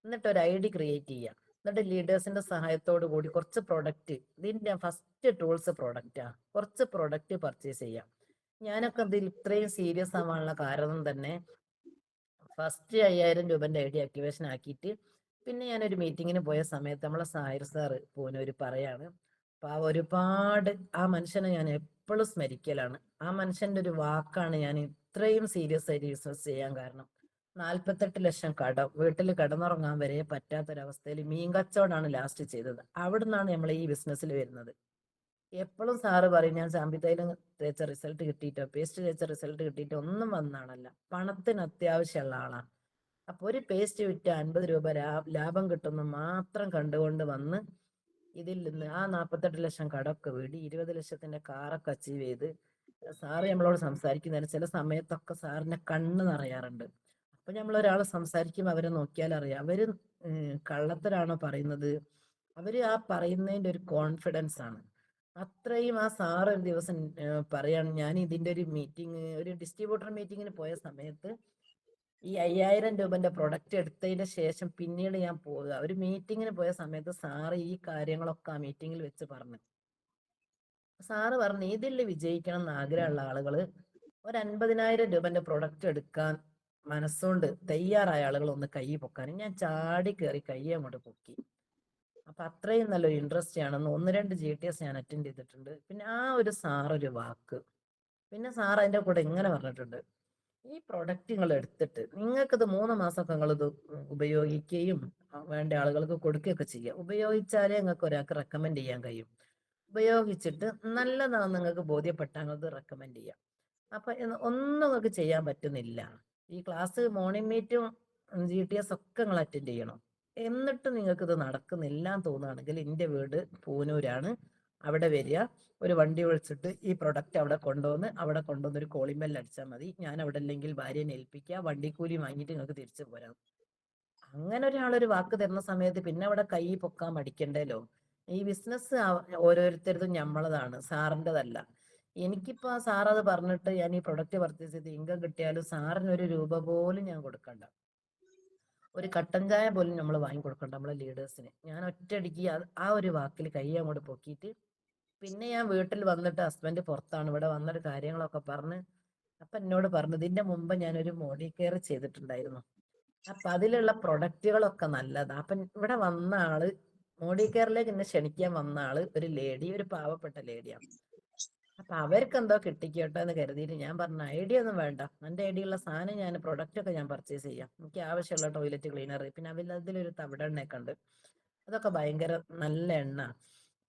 A: എന്നിട്ട് ഒരു ഐഡി ക്രിയേറ്റ് ചെയ്യുക. എന്നിട്ട് ലീഡേഴ്സിന്റെ സഹായത്തോടു കൂടി കുറച്ച് പ്രൊഡക്റ്റ്, ഇതിന്റെ ഫസ്റ്റ് ടൂൾസ് പ്രൊഡക്റ്റാ, കുറച്ച് പ്രൊഡക്റ്റ് പർച്ചേസ് ചെയ്യാം. ഞാനൊക്കെ ഇതിൽ ഇത്രയും സീരിയസ് ആവാനുള്ള കാരണം തന്നെ ഫസ്റ്റ് 5000 രൂപന്റെ ഐഡി ആക്ടിവേഷൻ ആക്കിയിട്ട് പിന്നെ ഞാനൊരു മീറ്റിങ്ങിന് പോയ സമയത്ത് നമ്മളെ സാഹിർ സാറ് പൂനൂര് പറയാണ്, അപ്പൊ ഒരുപാട് ആ മനുഷ്യനെ ഞാൻ എപ്പോഴും സ്മരിക്കലാണ്. ആ മനുഷ്യന്റെ ഒരു വാക്കാണ് ഞാൻ ഇത്രയും സീരിയസ് ആയിട്ട് ബിസിനസ് ചെയ്യാൻ കാരണം. 48 ലക്ഷം കടം, വീട്ടിൽ കിടന്നുറങ്ങാൻ വരെ പറ്റാത്തൊരവസ്ഥയിൽ മീൻ കച്ചവടമാണ് ലാസ്റ്റ് ചെയ്തത്. അവിടുന്നാണ് നമ്മൾ ഈ ബിസിനസ്സിൽ വരുന്നത്. എപ്പോഴും സാറ് പറയും, ഞാൻ ചാമ്പിത്തൈലം തേച്ച റിസൾട്ട് കിട്ടിയിട്ടോ പേസ്റ്റ് തേച്ച റിസൾട്ട് കിട്ടിയിട്ടോ ഒന്നും വന്നാണല്ല, പണത്തിന് അത്യാവശ്യമുള്ള ആളാണ്. അപ്പൊ ഒരു പേസ്റ്റ് വിറ്റ് 50 രൂപ ലാഭം കിട്ടുന്ന മാത്രം കണ്ടുകൊണ്ട് വന്ന് ഇതിൽ നിന്ന് ആ 48 ലക്ഷം കടമൊക്കെ വീടി 20 ലക്ഷത്തിന്റെ കാറൊക്കെ അച്ചീവ് ചെയ്ത് സാറ് നമ്മളോട് സംസാരിക്കുന്നതിന് ചില സമയത്തൊക്കെ സാറിന്റെ കണ്ണ് നിറയാറുണ്ട്. അപ്പൊ നമ്മൾ ഒരാൾ സംസാരിക്കുമ്പോൾ അവരെ നോക്കിയാൽ അറിയാം അവര് കള്ളത്തരാണോ പറയുന്നത്, അവര് ആ പറയുന്നതിന്റെ ഒരു കോൺഫിഡൻസ് ആണ്. അത്രയും ആ സാറ് ഒരു ദിവസം പറയാണ്, ഞാൻ ഇതിന്റെ ഒരു മീറ്റിംഗ്, ഒരു ഡിസ്ട്രിബ്യൂട്ടർ മീറ്റിങ്ങിന് പോയ സമയത്ത് ഈ 5000 രൂപന്റെ പ്രൊഡക്റ്റ് എടുത്തതിന് ശേഷം പിന്നീട് ഞാൻ പോവുക, ഒരു മീറ്റിങ്ങിന് പോയ സമയത്ത് സാറ് ഈ കാര്യങ്ങളൊക്കെ ആ മീറ്റിങ്ങിൽ വെച്ച് പറഞ്ഞു. സാറ് പറഞ്ഞു, ഇതിൽ വിജയിക്കണം എന്ന് ആഗ്രഹമുള്ള ആളുകള് ഒരു 50,000 രൂപന്റെ പ്രൊഡക്റ്റ് എടുക്കാൻ മനസ്സുകൊണ്ട് തയ്യാറായ ആളുകൾ ഒന്ന് കൈ പൊക്കാനും. ഞാൻ ചാടി കയറി കൈ അങ്ങോട്ട് പൊക്കി. അപ്പൊ അത്രയും നല്ലൊരു ഇൻട്രസ്റ്റ് ആണെന്ന് 1-2 GTS ഞാൻ അറ്റൻഡ് ചെയ്തിട്ടുണ്ട്. പിന്നെ ആ ഒരു സാറൊരു വാക്ക്, പിന്നെ സാർ അതിന്റെ കൂടെ ഇങ്ങനെ പറഞ്ഞിട്ടുണ്ട്, ഈ പ്രൊഡക്റ്റ് നിങ്ങൾ എടുത്തിട്ട് നിങ്ങൾക്കിത് 3 മാസമൊക്കെ നിങ്ങളിത് ഉപയോഗിക്കുകയും വേണ്ട ആളുകൾക്ക് കൊടുക്കുകയൊക്കെ ചെയ്യുക. ഉപയോഗിച്ചാലേ നിങ്ങൾക്ക് ഒരാൾക്ക് റെക്കമെൻഡ് ചെയ്യാൻ കഴിയും. ഉപയോഗിച്ചിട്ട് നല്ലതാണെന്ന് നിങ്ങൾക്ക് ബോധ്യപ്പെട്ടാൽ നിങ്ങൾക്ക് റെക്കമെൻഡ് ചെയ്യാം. അപ്പൊ ഒന്നും നിങ്ങൾക്ക് ചെയ്യാൻ പറ്റുന്നില്ല, ഈ ക്ലാസ് മോർണിംഗ് മീറ്റും GTS ഒക്കെ നിങ്ങൾ അറ്റൻഡ് ചെയ്യണം, എന്നിട്ട് നിങ്ങൾക്ക് ഇത് നടക്കുന്നില്ല എന്ന് തോന്നുകയാണെങ്കിൽ എൻ്റെ വീട് പൂനൂരാണ്, അവിടെ വരിക, ഒരു വണ്ടി വിളിച്ചിട്ട് ഈ പ്രൊഡക്റ്റ് അവിടെ കൊണ്ടുവന്ന് ഒരു കോളിംഗ് ബെൽ അടിച്ചാൽ മതി, ഞാൻ അവിടെ അല്ലെങ്കിൽ ഭാര്യനെ ഏൽപ്പിക്കുക, വണ്ടിക്കൂലി വാങ്ങിയിട്ട് നിങ്ങൾക്ക് തിരിച്ചു പോരാം. അങ്ങനെ ഒരാളൊരു വാക്ക് തരുന്ന സമയത്ത് പിന്നെ അവിടെ കൈ പൊക്കാൻ മടിക്കണ്ടല്ലോ. ഈ ബിസിനസ് ഓരോരുത്തരതും നമ്മളതാണ്, സാറിൻ്റെതല്ല. എനിക്കിപ്പോ ആ സാർ അത് പറഞ്ഞിട്ട് ഞാൻ ഈ പ്രൊഡക്റ്റ് പർച്ചേസ് ചെയ്ത് ഇൻകം കിട്ടിയാലും സാറിന് ഒരു രൂപ പോലും ഞാൻ കൊടുക്കണ്ട, ഒരു കട്ടൻ ചായ പോലും നമ്മൾ വാങ്ങി കൊടുക്കണ്ട നമ്മളെ ലീഡേഴ്സിന്. ഞാൻ ഒറ്റയടിക്ക് ആ ഒരു വാക്കിൽ കൈ അങ്ങോട്ട് പൊക്കിയിട്ട് പിന്നെ ഞാൻ വീട്ടിൽ വന്നിട്ട് ഹസ്ബൻഡ് പുറത്താണ്, ഇവിടെ വന്നിട്ട് കാര്യങ്ങളൊക്കെ പറഞ്ഞ് അപ്പൊ എന്നോട് പറഞ്ഞു, ഇതിന്റെ മുമ്പ് ഞാനൊരു മോഡി കെയർ ചെയ്തിട്ടുണ്ടായിരുന്നു, അപ്പൊ അതിലുള്ള പ്രൊഡക്റ്റുകളൊക്കെ നല്ലതാ. അപ്പൊ ഇവിടെ വന്ന ആള്, മോഡി കെയറിലേക്ക് എന്നെ ക്ഷണിക്കാൻ വന്ന ആള് ഒരു ലേഡി, ഒരു പാവപ്പെട്ട ലേഡിയാണ്. അപ്പൊ അവർക്ക് എന്തോ കിട്ടിക്കോട്ടെ എന്ന് കരുതിയിട്ട് ഞാൻ പറഞ്ഞ, ഐഡിയ ഒന്നും വേണ്ട, എന്റെ ഐഡിയ ഉള്ള സാധനം ഞാൻ പ്രൊഡക്റ്റ് ഒക്കെ ഞാൻ പർച്ചേസ് ചെയ്യാം, എനിക്ക് ആവശ്യമുള്ള ടോയ്ലറ്റ് ക്ലീനർ, പിന്നെ അതിലൊരു തവിടെണ്ണയൊക്കെ ഉണ്ട്, അതൊക്കെ ഭയങ്കര നല്ല എണ്ണ,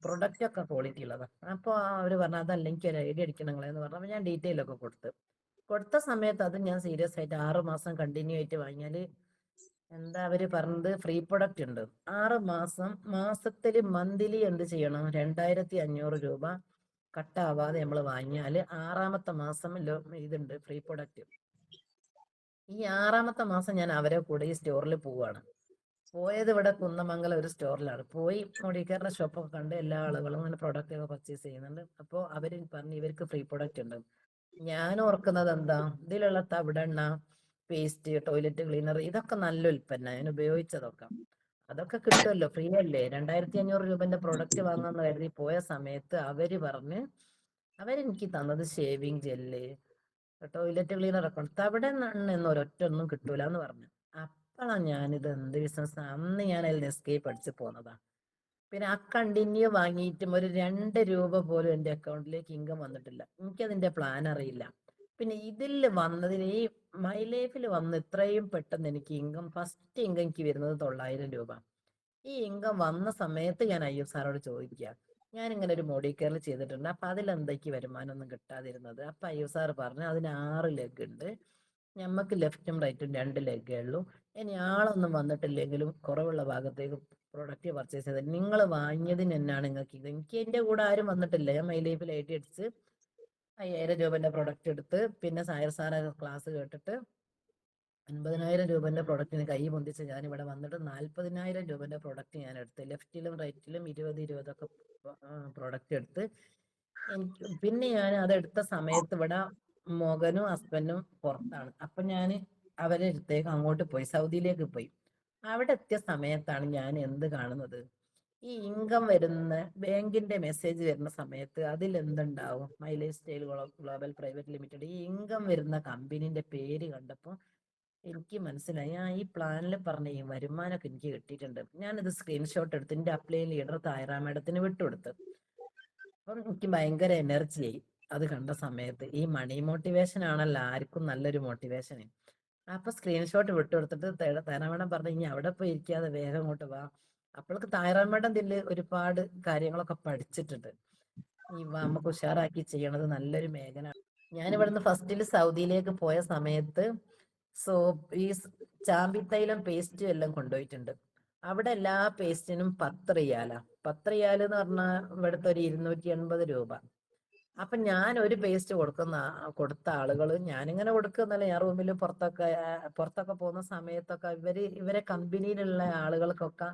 A: പ്രൊഡക്റ്റ് ഒക്കെ ക്വാളിറ്റി ഉള്ളതാണ്. അപ്പോൾ അവർ പറഞ്ഞു അതല്ല എനിക്ക് ഒരു ഐഡിയ അടിക്കണം നിങ്ങളെന്ന് പറഞ്ഞു. അപ്പോൾ ഞാൻ ഡീറ്റെയിൽ ഒക്കെ കൊടുത്ത സമയത്ത് അത് ഞാൻ സീരിയസ് ആയിട്ട് 6 മാസം കണ്ടിന്യൂ ആയിട്ട് വാങ്ങിയാൽ എന്താ അവര് പറഞ്ഞത്, ഫ്രീ പ്രൊഡക്റ്റ് ഉണ്ട്. 6 മാസം, മാസത്തിൽ മന്ത്ലി എന്ത് ചെയ്യണം, 2500 രൂപ കട്ടാവാതെ നമ്മൾ വാങ്ങിയാൽ 6ാമത്തെ മാസം ഇതുണ്ട്, ഫ്രീ പ്രൊഡക്റ്റ്. ഈ 6ാമത്തെ മാസം ഞാൻ അവരെ കൂടെ ഈ സ്റ്റോറിൽ പോവാണ്. പോയത് ഇവിടെ കുന്നമംഗലം ഒരു സ്റ്റോറിലാണ്. പോയി മോഡിക്കാരുടെ ഷോപ്പൊക്കെ കണ്ട് എല്ലാ ആളുകളും അങ്ങനെ പ്രൊഡക്റ്റ് ഒക്കെ പർച്ചേസ് ചെയ്യുന്നുണ്ട്. അപ്പോൾ അവർ പറഞ്ഞു ഇവർക്ക് ഫ്രീ പ്രൊഡക്റ്റ് ഉണ്ട്. ഞാൻ ഓർക്കുന്നത് എന്താ, ഇതിലുള്ള തവിടെണ്ണ, പേസ്റ്റ്, ടോയ്ലറ്റ് ക്ലീനർ, ഇതൊക്കെ നല്ല ഉൽപ്പന്ന, ഞാൻ ഉപയോഗിച്ചതൊക്കെ അതൊക്കെ കിട്ടുമല്ലോ, ഫ്രീ അല്ലേ. 2500 രൂപന്റെ പ്രൊഡക്റ്റ് വാങ്ങാന്ന് കരുതി പോയ സമയത്ത് അവരെനിക്ക് തന്നത് ഷേവിങ് ജെല്ല്, ടോയ്ലറ്റ് ക്ലീനർ ഒക്കെ ഉണ്ട്. തവിടെ നിന്നൊന്നും ഒരൊറ്റ ഒന്നും കിട്ടൂല എന്ന് പറഞ്ഞു. അപ്പോഴാണ് ഞാനിത് എന്ത് ബിസിനസ്, അന്ന് ഞാൻ അതിൽ എസ്കേപ്പ് അടിച്ച് പോന്നതാ. പിന്നെ ആ കണ്ടിന്യൂ വാങ്ങിയിട്ടും ഒരു 2 രൂപ പോലും എൻ്റെ അക്കൗണ്ടിലേക്ക് ഇൻകം വന്നിട്ടില്ല. എനിക്കതിന്റെ പ്ലാൻ അറിയില്ല. പിന്നെ ഇതിൽ വന്നതിന്, ഈ മൈ ലൈഫിൽ വന്ന് ഇത്രയും പെട്ടെന്ന് എനിക്ക് ഇൻകം, ഫസ്റ്റ് ഇൻകം എനിക്ക് വരുന്നത് 900 രൂപ. ഈ ഇൻകം വന്ന സമയത്ത് ഞാൻ അയ്യൂബ് സാറോട് ചോദിക്കുക, ഞാൻ ഇങ്ങനെ ഒരു മോഡി കെയറിൽ ചെയ്തിട്ടുണ്ട്, അപ്പൊ അതിലെന്തൊക്കെ വരുമാനം ഒന്നും കിട്ടാതിരുന്നത്. അപ്പൊ അയ്യൂബ് സാർ പറഞ്ഞു അതിന് 6 ലെഗ് ഉണ്ട്, ഞമ്മക്ക് ലെഫ്റ്റും റൈറ്റും 2 ലെഗേ ഉള്ളൂ. ഇനി ആളൊന്നും വന്നിട്ടില്ലെങ്കിലും കുറവുള്ള ഭാഗത്തേക്ക് പ്രൊഡക്റ്റ് പർച്ചേസ് ചെയ്ത് നിങ്ങൾ വാങ്ങിയതിന് എന്നാണ് നിങ്ങൾക്ക് ഇത്. എനിക്ക് എന്റെ കൂടെ ആരും വന്നിട്ടില്ല. ഞാൻ മൈ ലൈഫിൽ 80 അടിച്ച് 5000 രൂപന്റെ പ്രൊഡക്റ്റ് എടുത്ത്, പിന്നെ സായർ സാറെ ക്ലാസ് കേട്ടിട്ട് 50,000 രൂപന്റെ പ്രൊഡക്റ്റിന് കൈ പൊന്തിച്ച് ഞാൻ ഇവിടെ വന്നിട്ട് 40,000 രൂപന്റെ പ്രൊഡക്റ്റ് ഞാൻ എടുത്ത്, ലെഫ്റ്റിലും റൈറ്റിലും 20 പ്രൊഡക്റ്റ് എടുത്ത്. എനിക്ക് പിന്നെ ഞാൻ അതെടുത്ത സമയത്ത് ഇവിടെ മകനും ഹസ്ബൻഡും പുറത്താണ്. അപ്പൊ ഞാൻ അവരെ അടുത്തേക്ക് അങ്ങോട്ട് പോയി, സൗദിയിലേക്ക് പോയി. അവിടെ എത്തിയ സമയത്താണ് ഞാൻ എന്ത് കാണുന്നത്, ഈ ഇൻകം വരുന്ന ബാങ്കിന്റെ മെസ്സേജ് വരുന്ന സമയത്ത് അതിൽ എന്തുണ്ടാവും, my life style global private limited, ഈ ഇൻകം വരുന്ന കമ്പനീന്റെ പേര് കണ്ടപ്പോൾ എനിക്ക് മനസ്സിലായി ഈ പ്ലാനിൽ പറഞ്ഞ ഈ വരുമാനമൊക്കെ എനിക്ക് കിട്ടിയിട്ടുണ്ട്. ഞാനിത് സ്ക്രീൻഷോട്ട് എടുത്ത് എൻ്റെ അപ്ലൈ ലീഡർ തായറ മേഡത്തിന് വിട്ടുകൊടുത്ത്. അപ്പം എനിക്ക് ഭയങ്കര എനർജി ആയി അത് കണ്ട സമയത്ത്. ഈ മണി മോട്ടിവേഷൻ ആണല്ലോ ആർക്കും നല്ലൊരു മോട്ടിവേഷൻ. അപ്പൊ സ്ക്രീൻഷോട്ട് വിട്ടുകൊടുത്തിട്ട് തായറ മേഡം പറഞ്ഞു ഇനി അവിടെ പോയി ഇരിക്കാതെ വേഗം അങ്ങോട്ട് വാ. അപ്പോഴേക്ക് തായറ മേഡം ഇതിൽ ഒരുപാട് കാര്യങ്ങളൊക്കെ പഠിച്ചിട്ടുണ്ട്. ഈ നമുക്ക് ഉഷാറാക്കി ചെയ്യണത് നല്ലൊരു മേഖല. ഞാൻ ഇവിടുന്ന് ഫസ്റ്റിൽ സൗദിയിലേക്ക് പോയ സമയത്ത് ഈ ചാമ്പി തൈലം പേസ്റ്റും എല്ലാം കൊണ്ടുപോയിട്ടുണ്ട്. അവിടെ എല്ലാ പേസ്റ്റിനും 10 റിയാല. 10 റിയാൽ എന്ന് പറഞ്ഞാൽ ഇവിടുത്തെ ഒരു 280 രൂപ. അപ്പൊ ഞാൻ ഒരു പേസ്റ്റ് കൊടുത്ത ആളുകൾ, ഞാനിങ്ങനെ കൊടുക്കുന്നല്ല, ഞാൻ റൂമിൽ പുറത്തൊക്കെ പോകുന്ന സമയത്തൊക്കെ ഇവരെ കമ്പനിയിലുള്ള ആളുകൾക്കൊക്കെ,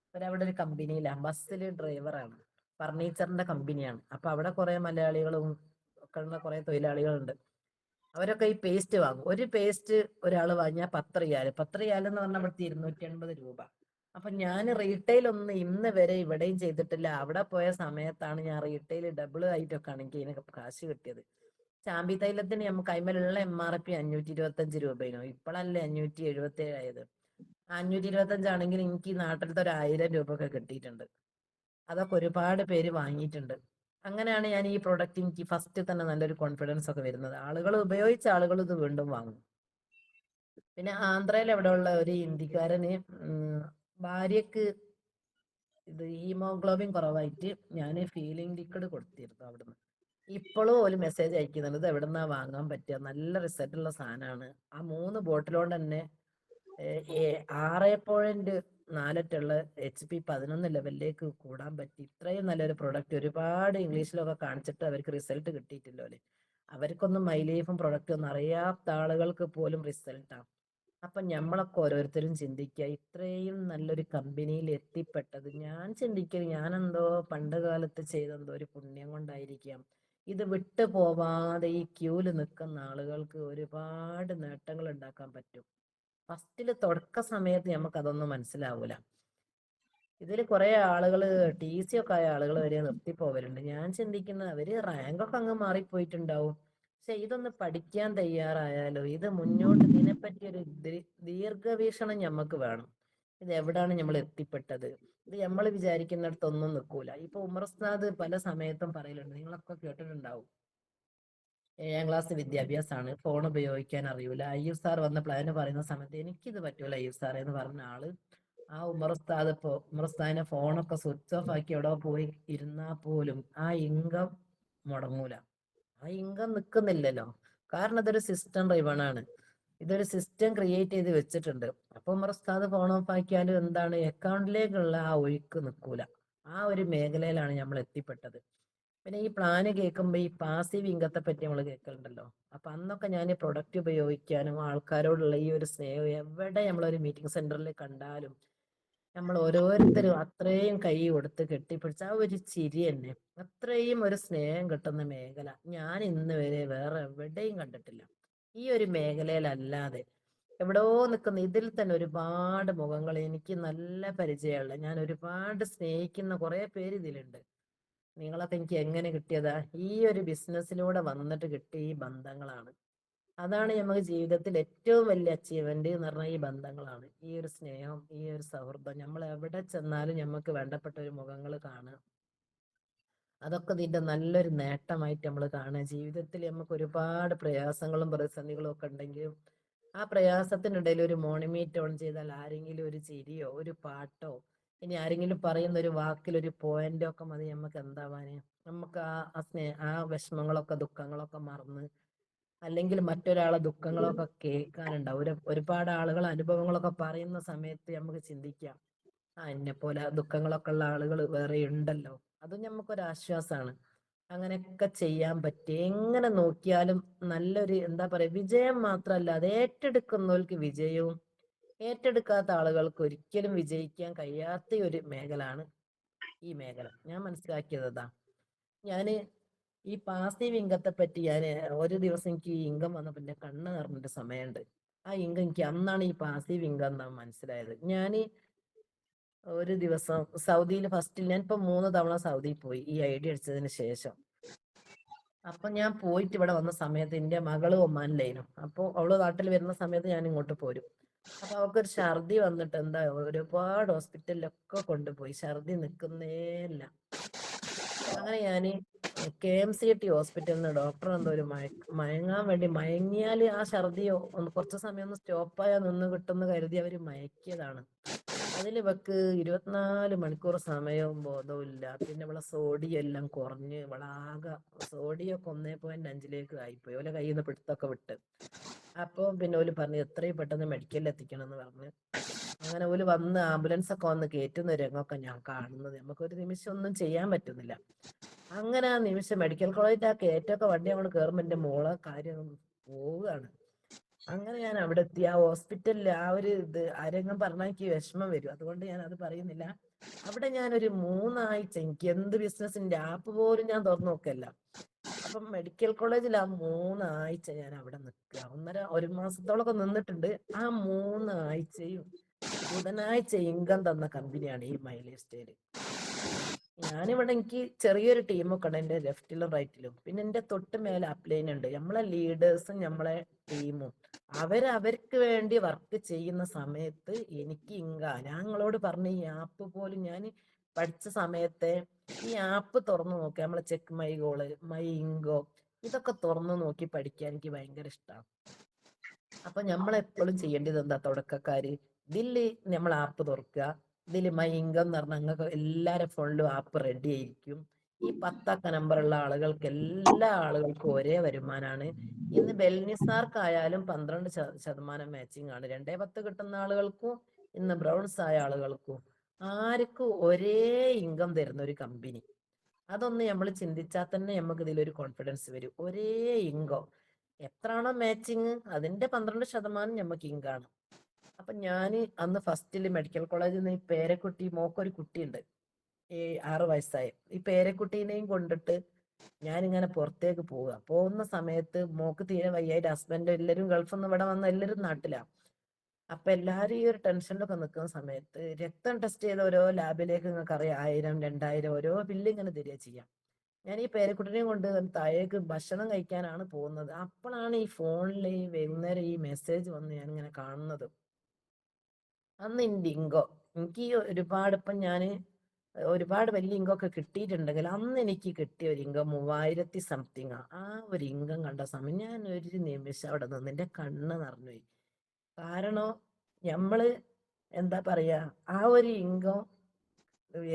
A: ഇവരവിടെ ഒരു കമ്പനിയിലാണ്, ബസ്സിൽ ഡ്രൈവറാണ്, ഫർണിച്ചറിന്റെ കമ്പനിയാണ്. അപ്പൊ അവിടെ കുറെ മലയാളികളും ഒക്കെ ഉള്ള കുറെ തൊഴിലാളികളുണ്ട്. അവരൊക്കെ ഈ പേസ്റ്റ് വാങ്ങും. ഒരു പേസ്റ്റ് ഒരാൾ വാങ്ങിയാൽ 10 റിയാൽ. 10 റിയാൽ എന്ന് പറഞ്ഞാൽ ഇവിടുത്തെ 280 രൂപ. അപ്പൊ ഞാൻ റീറ്റെയിൽ ഒന്നും ഇന്ന് വരെ ഇവിടെയും ചെയ്തിട്ടില്ല. അവിടെ പോയ സമയത്താണ് ഞാൻ റീറ്റെയിൽ ഡബിൾ ആയിട്ടൊക്കെ ആണെങ്കിൽ എനിക്ക് കാശ് കിട്ടിയത്. ചാമ്പി തൈലത്തിന് നമുക്ക് കൈമലുള്ള MRP 525 രൂപയോ, ഇപ്പോഴല്ലേ 577 ആയത്. 525 ആണെങ്കിൽ എനിക്ക് നാട്ടിലത്തെ ഒരു 1000 രൂപ ഒക്കെ കിട്ടിയിട്ടുണ്ട്. അതൊക്കെ ഒരുപാട് പേര് വാങ്ങിയിട്ടുണ്ട്. അങ്ങനെയാണ് ഞാൻ ഈ പ്രൊഡക്റ്റ്, എനിക്ക് ഫസ്റ്റ് തന്നെ നല്ലൊരു കോൺഫിഡൻസ് ഒക്കെ വരുന്നത്. ആളുകൾ ഉപയോഗിച്ച ആളുകൾ ഇത് വീണ്ടും വാങ്ങും. പിന്നെ ആന്ധ്രയിൽ എവിടെയുള്ള ഒരു ഇന്ത്യക്കാരന് ഭാര്യക്ക് ഇത് ഹീമോഗ്ലോബിൻ കുറവായിട്ട് ഞാൻ ഫീലിംഗ് ലിക്വിഡ് കൊടുത്തിരുന്നു അവിടുന്ന്. ഇപ്പോഴും ഒരു മെസ്സേജ് അയക്കുന്നുണ്ട് ഇത് എവിടുന്നാ വാങ്ങാൻ പറ്റുക, നല്ല റിസൾട്ട് ഉള്ള സാധനമാണ്. ആ 3 ബോട്ടിലോണ്ട് തന്നെ 6.4 HP 11 ലെവലിലേക്ക് കൂടാൻ പറ്റി. ഇത്രയും നല്ലൊരു പ്രൊഡക്റ്റ് ഒരുപാട് ഇംഗ്ലീഷിലൊക്കെ കാണിച്ചിട്ട് അവർക്ക് റിസൾട്ട് കിട്ടിയിട്ടില്ലോ അല്ലേ. അവർക്കൊന്നും മൈ ലൈഫും പ്രൊഡക്റ്റും ഒന്നും അറിയാത്ത ആളുകൾക്ക് പോലും റിസൾട്ടാണ്. അപ്പൊ ഞമ്മളൊക്കെ ഓരോരുത്തരും ചിന്തിക്കുക, ഇത്രയും നല്ലൊരു കമ്പനിയിൽ എത്തിപ്പെട്ടത് ഞാൻ ചിന്തിക്കുക, ഞാനെന്തോ പണ്ട് കാലത്ത് ചെയ്തെന്തോ ഒരു പുണ്യം കൊണ്ടായിരിക്കാം. ഇത് വിട്ടു പോവാതെ ഈ ക്യൂല് നിൽക്കുന്ന ആളുകൾക്ക് ഒരുപാട് നേട്ടങ്ങൾ ഉണ്ടാക്കാൻ പറ്റും. ഫസ്റ്റില് തുടക്ക സമയത്ത് നമുക്ക് അതൊന്നും മനസ്സിലാവൂല. ഇതിൽ കുറെ ആളുകൾ TC ഒക്കെ ആയ ആളുകൾ വരെ നിർത്തിപ്പോവലുണ്ട്. ഞാൻ ചിന്തിക്കുന്നത് അവര് റാങ്കൊക്കെ അങ്ങ് മാറിപ്പോയിട്ടുണ്ടാവും. പക്ഷെ ഇതൊന്ന് പഠിക്കാൻ തയ്യാറായാലോ, ഇത് മുന്നോട്ട് ഇതിനെപ്പറ്റി ഒരു ദീർഘവീക്ഷണം ഞമ്മക്ക് വേണം. ഇത് എവിടാണ് നമ്മൾ എത്തിപ്പെട്ടത്, ഇത് നമ്മൾ വിചാരിക്കുന്നിടത്തൊന്നും നിൽക്കൂല. ഇപ്പൊ ഉമർ ഉസ്താദ് പല സമയത്തും പറയലുണ്ട്, നിങ്ങളൊക്കെ കേട്ടിട്ടുണ്ടാവും, 7ാം ക്ലാസ് വിദ്യാഭ്യാസമാണ്, ഫോൺ ഉപയോഗിക്കാൻ അറിയൂല. അയ്യൂബ് സാർ വന്ന പ്ലാന് പറയുന്ന സമയത്ത് എനിക്കിത് പറ്റൂല അയ്യൂബ് സാറേ എന്ന് പറഞ്ഞ ആള് ആ ഉമർ ഉസ്താദിന്റെ ഫോണൊക്കെ സ്വിച്ച് ഓഫ് ആക്കി എവിടെ പോയി ഇരുന്നാ പോലും ആ ഇൻകം മുടങ്ങൂല. ആ ഇൻകം നിൽക്കുന്നില്ലല്ലോ. കാരണം ഇതൊരു സിസ്റ്റം ഡ്രൈവൺ ആണ്. ഇതൊരു സിസ്റ്റം ക്രിയേറ്റ് ചെയ്ത് വെച്ചിട്ടുണ്ട്. അപ്പൊ ഉമർ ഉസ്താദ് ഫോൺ ഓഫ് ആക്കിയാലും എന്താണ്, അക്കൗണ്ടിലേക്കുള്ള ആ ഒഴുക്ക് നിൽക്കൂല. ആ ഒരു മേഖലയിലാണ് നമ്മൾ എത്തിപ്പെട്ടത്. പിന്നെ ഈ പ്ലാന് കേൾക്കുമ്പോൾ ഈ പാസീവ് ഇൻകത്തെ പറ്റി നമ്മൾ കേൾക്കലുണ്ടല്ലോ. അപ്പൊ അന്നൊക്കെ ഞാൻ ഈ പ്രൊഡക്റ്റ് ഉപയോഗിക്കാനും ആൾക്കാരോടുള്ള ഈ ഒരു സ്നേഹം എവിടെ നമ്മളൊരു മീറ്റിംഗ് സെന്ററിൽ കണ്ടാലും നമ്മൾ ഓരോരുത്തരും അത്രയും കൈ കൊടുത്ത് കെട്ടിപ്പിടിച്ച ആ ഒരു ചിരി തന്നെ, അത്രയും ഒരു സ്നേഹം കിട്ടുന്ന മേഖല ഞാൻ ഇന്ന് വരെ വേറെ എവിടെയും കണ്ടിട്ടില്ല. ഈ ഒരു മേഖലയിലല്ലാതെ എവിടോ നിൽക്കുന്ന ഇതിൽ തന്നെ ഒരുപാട് മുഖങ്ങൾ എനിക്ക് നല്ല പരിചയമുള്ള, ഞാൻ ഒരുപാട് സ്നേഹിക്കുന്ന കുറെ പേര് ഇതിലുണ്ട്. നിങ്ങളൊക്കെ എനിക്ക് എങ്ങനെ കിട്ടിയതാ? ഈ ഒരു ബിസിനസ്സിലൂടെ വന്നിട്ട് കിട്ടിയ ഈ ബന്ധങ്ങളാണ്. അതാണ് നമുക്ക് ജീവിതത്തിൽ ഏറ്റവും വലിയ അച്ചീവ്മെന്റ് എന്ന് പറഞ്ഞാൽ ഈ ബന്ധങ്ങളാണ്. ഈ ഒരു സ്നേഹം, ഈ ഒരു സൗഹൃദം, നമ്മൾ എവിടെ ചെന്നാലും നമുക്ക് വേണ്ടപ്പെട്ട ഒരു മുഖങ്ങൾ കാണുക, അതൊക്കെ ഇതിന്റെ നല്ലൊരു നേട്ടമായിട്ട് നമ്മൾ കാണുക. ജീവിതത്തിൽ നമുക്ക് ഒരുപാട് പ്രയാസങ്ങളും പ്രതിസന്ധികളും ഒക്കെ ഉണ്ടെങ്കിലും ആ പ്രയാസത്തിനിടയിൽ ഒരു മോണിമീറ്റ് ഓൺ ചെയ്താൽ ആരെങ്കിലും ഒരു ചിരിയോ ഒരു പാട്ടോ ഇനി ആരെങ്കിലും പറയുന്ന ഒരു വാക്കിൽ ഒരു പോയിന്റോ ഒക്കെ മതി നമുക്ക് എന്താവാന്, നമുക്ക് ആ വിഷമങ്ങളൊക്കെ ദുഃഖങ്ങളൊക്കെ മറന്ന്, അല്ലെങ്കിൽ മറ്റൊരാളെ ദുഃഖങ്ങളൊക്കെ കേൾക്കാനുണ്ടാവും. ഒരുപാട് ആളുകൾ അനുഭവങ്ങളൊക്കെ പറയുന്ന സമയത്ത് നമുക്ക് ചിന്തിക്കാം, ആ എന്നെ പോലെ ദുഃഖങ്ങളൊക്കെ ഉള്ള ആളുകൾ വേറെ ഉണ്ടല്ലോ. അതും നമുക്കൊരു ആശ്വാസമാണ്. അങ്ങനെയൊക്കെ ചെയ്യാൻ പറ്റി എങ്ങനെ നോക്കിയാലും നല്ലൊരു എന്താ പറയാ, വിജയം മാത്രമല്ല അത് ഏറ്റെടുക്കുന്നവർക്ക് വിജയവും ഏറ്റെടുക്കാത്ത ആളുകൾക്ക് ഒരിക്കലും വിജയിക്കാൻ കഴിയാത്ത ഒരു മേഖലയാണ് ഈ മേഖല. ഞാൻ മനസ്സിലാക്കിയത് അതാ. ഞാന് ഈ പാസീവ് ഇൻകത്തെ പറ്റി ഞാൻ ഒരു ദിവസം എനിക്ക് ഈ ഇൻകം വന്നപ്പോ എന്റെ കണ്ണ് നിറഞ്ഞൊരു സമയമുണ്ട്. ആ ഇൻകം എനിക്ക് അന്നാണ് ഈ പാസീവ് ഇൻകം എന്നാ മനസ്സിലായത്. ഞാൻ ഒരു ദിവസം സൗദിയിൽ ഫസ്റ്റിൽ ഞാൻ ഇപ്പൊ 3 തവണ സൗദിയിൽ പോയി ഈ ഐഡിയ അടിച്ചതിന് ശേഷം. അപ്പൊ ഞാൻ പോയിട്ട് ഇവിടെ വന്ന സമയത്ത് എന്റെ മകള് ഒമാനിലായിരുന്നു. അപ്പൊ അവള് നാട്ടിൽ വരുന്ന സമയത്ത് ഞാൻ ഇങ്ങോട്ട് പോരും. അപ്പൊ അവൾക്കൊരു ഛർദി വന്നിട്ട് എന്താ ഒരുപാട് ഹോസ്പിറ്റലിലൊക്കെ കൊണ്ടുപോയി, ഛർദി നിൽക്കുന്നേല്ല. അങ്ങനെ ഞാൻ KMCT ഹോസ്പിറ്റലിൽ നിന്ന് ഡോക്ടർ എന്തോ ഒരു മയങ്ങാൻ വേണ്ടി, മയങ്ങിയാൽ ആ ഛർദി ഒന്ന് കുറച്ച് സമയം ഒന്ന് സ്റ്റോപ്പായാൽ നിന്ന് കിട്ടുമെന്ന് കരുതി അവര് മയക്കിയതാണ്. അതിൽ ഇവക്ക് 24 മണിക്കൂർ സമയവും ബോധവും ഇല്ല. പിന്നെ ഇവളെ സോഡിയം എല്ലാം കുറഞ്ഞ് ഇവളാകെ സോഡിയം ഒക്കെ 1.5 ആയിപ്പോയി. ഓലെ കയ്യിൽ നിന്ന് പിടുത്തൊക്കെ വിട്ട്. അപ്പൊ പിന്നെ ഓല് പറഞ്ഞു എത്രയും പെട്ടെന്ന് മെഡിക്കലിൽ എത്തിക്കണം എന്ന് പറഞ്ഞ്. അങ്ങനെ ഓല് വന്ന് ആംബുലൻസ് ഒക്കെ വന്ന് കയറ്റുന്ന രംഗമൊക്കെ ഞാൻ കാണുന്നത്, നമുക്കൊരു നിമിഷം ഒന്നും ചെയ്യാൻ പറ്റുന്നില്ല. അങ്ങനെ ആ നിമിഷം മെഡിക്കൽ കോളേജിൽ ആ കയറ്റൊക്കെ വണ്ടി അങ്ങോട്ട് കയറുമ്പോൾ എന്റെ മോളെ കാര്യം പോവുകയാണ്. അങ്ങനെ ഞാൻ അവിടെ എത്തി. ആ ഹോസ്പിറ്റലിൽ ആ ഒരു ഇത് ആരെങ്കിലും പറഞ്ഞാൽ എനിക്ക് വിഷമം വരും, അതുകൊണ്ട് ഞാൻ അത് പറയുന്നില്ല. അവിടെ ഞാനൊരു 3 ആഴ്ച എനിക്ക് എന്ത് ബിസിനസിന്റെ ആപ്പ് പോലും ഞാൻ തുറന്നു നോക്കല്ല. അപ്പം മെഡിക്കൽ കോളേജിൽ ആ 3 ആഴ്ച ഞാൻ അവിടെ നിൽക്കുക. ഒരു മാസത്തോളൊക്കെ നിന്നിട്ടുണ്ട്. ആ 3 ആഴ്ചയും ബുധനാഴ്ച ഇൻകം തന്ന കമ്പനിയാണ് ഈ മൈലേജ് സ്റ്റൈൽ. ഞാനിവിടെ എനിക്ക് ചെറിയൊരു ടീമൊക്കെ ഉണ്ട് എന്റെ ലെഫ്റ്റിലും റൈറ്റിലും. പിന്നെ എന്റെ തൊട്ട് മേലെ അപ്ലൈൻ ഉണ്ട്. നമ്മളെ ലീഡേഴ്സും നമ്മളെ ടീമും അവർക്ക് വേണ്ടി വർക്ക് ചെയ്യുന്ന സമയത്ത് എനിക്ക് ഞങ്ങളോട് പറഞ്ഞ ഈ ആപ്പ് പോലും ഞാൻ പഠിച്ച സമയത്തെ ഈ ആപ്പ് തുറന്നു നോക്കി, നമ്മളെ ചെക്ക് മൈ ഗോള്, മൈ ഇൻകോ, ഇതൊക്കെ തുറന്നു നോക്കി പഠിക്കാൻ എനിക്ക് ഭയങ്കര ഇഷ്ടമാണ്. അപ്പൊ നമ്മളെപ്പോഴും ചെയ്യേണ്ടത് എന്താ, തുടക്കക്കാര് ഇതില് നമ്മൾ ആപ്പ് തുറക്കുക, ഇതിൽ മൈ ഇൻകം എന്ന് പറഞ്ഞാൽ നിങ്ങൾക്ക് എല്ലാവരുടെ ഫോണിലും ആപ്പ് റെഡി ആയിരിക്കും. ഈ 10 നമ്പറുള്ള ആളുകൾക്ക് എല്ലാ ആളുകൾക്കും ഒരേ വരുമാനമാണ്. ഇന്ന് ബെൽനിസാർക്കായാലും 12% മാച്ചിങ് ആണ്. 2-10 കിട്ടുന്ന ആളുകൾക്കും ഇന്ന് ബ്രൗൺസ് ആയ ആളുകൾക്കും ആർക്കും ഒരേ ഇൻകം തരുന്ന ഒരു കമ്പനി. അതൊന്ന് നമ്മൾ ചിന്തിച്ചാൽ തന്നെ നമുക്ക് ഇതിലൊരു കോൺഫിഡൻസ് വരും. ഒരേ ഇൻകം എത്രയാണോ മാച്ചിങ് അതിന്റെ 12% നമുക്ക് ഇൻകാണ്. അപ്പൊ ഞാൻ അന്ന് ഫസ്റ്റില് മെഡിക്കൽ കോളേജിൽ നിന്ന് ഈ പേരക്കുട്ടി, മോക്കൊരു കുട്ടിയുണ്ട് 6 വയസ്സായ, ഈ പേരക്കുട്ടീനെയും കൊണ്ടിട്ട് ഞാനിങ്ങനെ പുറത്തേക്ക് പോകുന്ന സമയത്ത് മോക്ക് തീരെ വയ്യായിട്ട് ഹസ്ബൻഡ് എല്ലാവരും ഗൾഫിൽ നിന്ന് ഇവിടെ വന്ന എല്ലാവരും നാട്ടിലാണ്. അപ്പൊ എല്ലാരും ഈ ഒരു ടെൻഷനിലൊക്കെ നിൽക്കുന്ന സമയത്ത് രക്തം ടെസ്റ്റ് ചെയ്ത ഓരോ ലാബിലേക്ക് നിങ്ങൾക്ക് അറിയാം 1000-2000 ഓരോ ബില്ല് ഇങ്ങനെ തരിക ചെയ്യാം. ഞാൻ ഈ പേരക്കുട്ടിനെയും കൊണ്ട് താഴേക്ക് ഭക്ഷണം കഴിക്കാനാണ് പോകുന്നത്. അപ്പോഴാണ് ഈ ഫോണിൽ ഈ വൈകുന്നേരം ഈ മെസ്സേജ് വന്ന് ഞാൻ ഇങ്ങനെ കാണുന്നത്. അന്ന് എൻ്റെ ഇൻകോ എനിക്ക് ഒരുപാട്, ഇപ്പം ഞാൻ ഒരുപാട് വലിയ ഇൻകം ഒക്കെ കിട്ടിയിട്ടുണ്ടെങ്കിൽ അന്ന് എനിക്ക് കിട്ടിയ ഒരു ഇൻകം 3000 സംതിങ്. ആ ഒരു ഇൻകം കണ്ട സമയം ഞാൻ ഒരു നിമിഷം അവിടെ നിന്ന് എൻ്റെ കണ്ണ് നിറഞ്ഞുപോയി. കാരണം നമ്മള് എന്താ പറയാ, ആ ഒരു ഇൻകം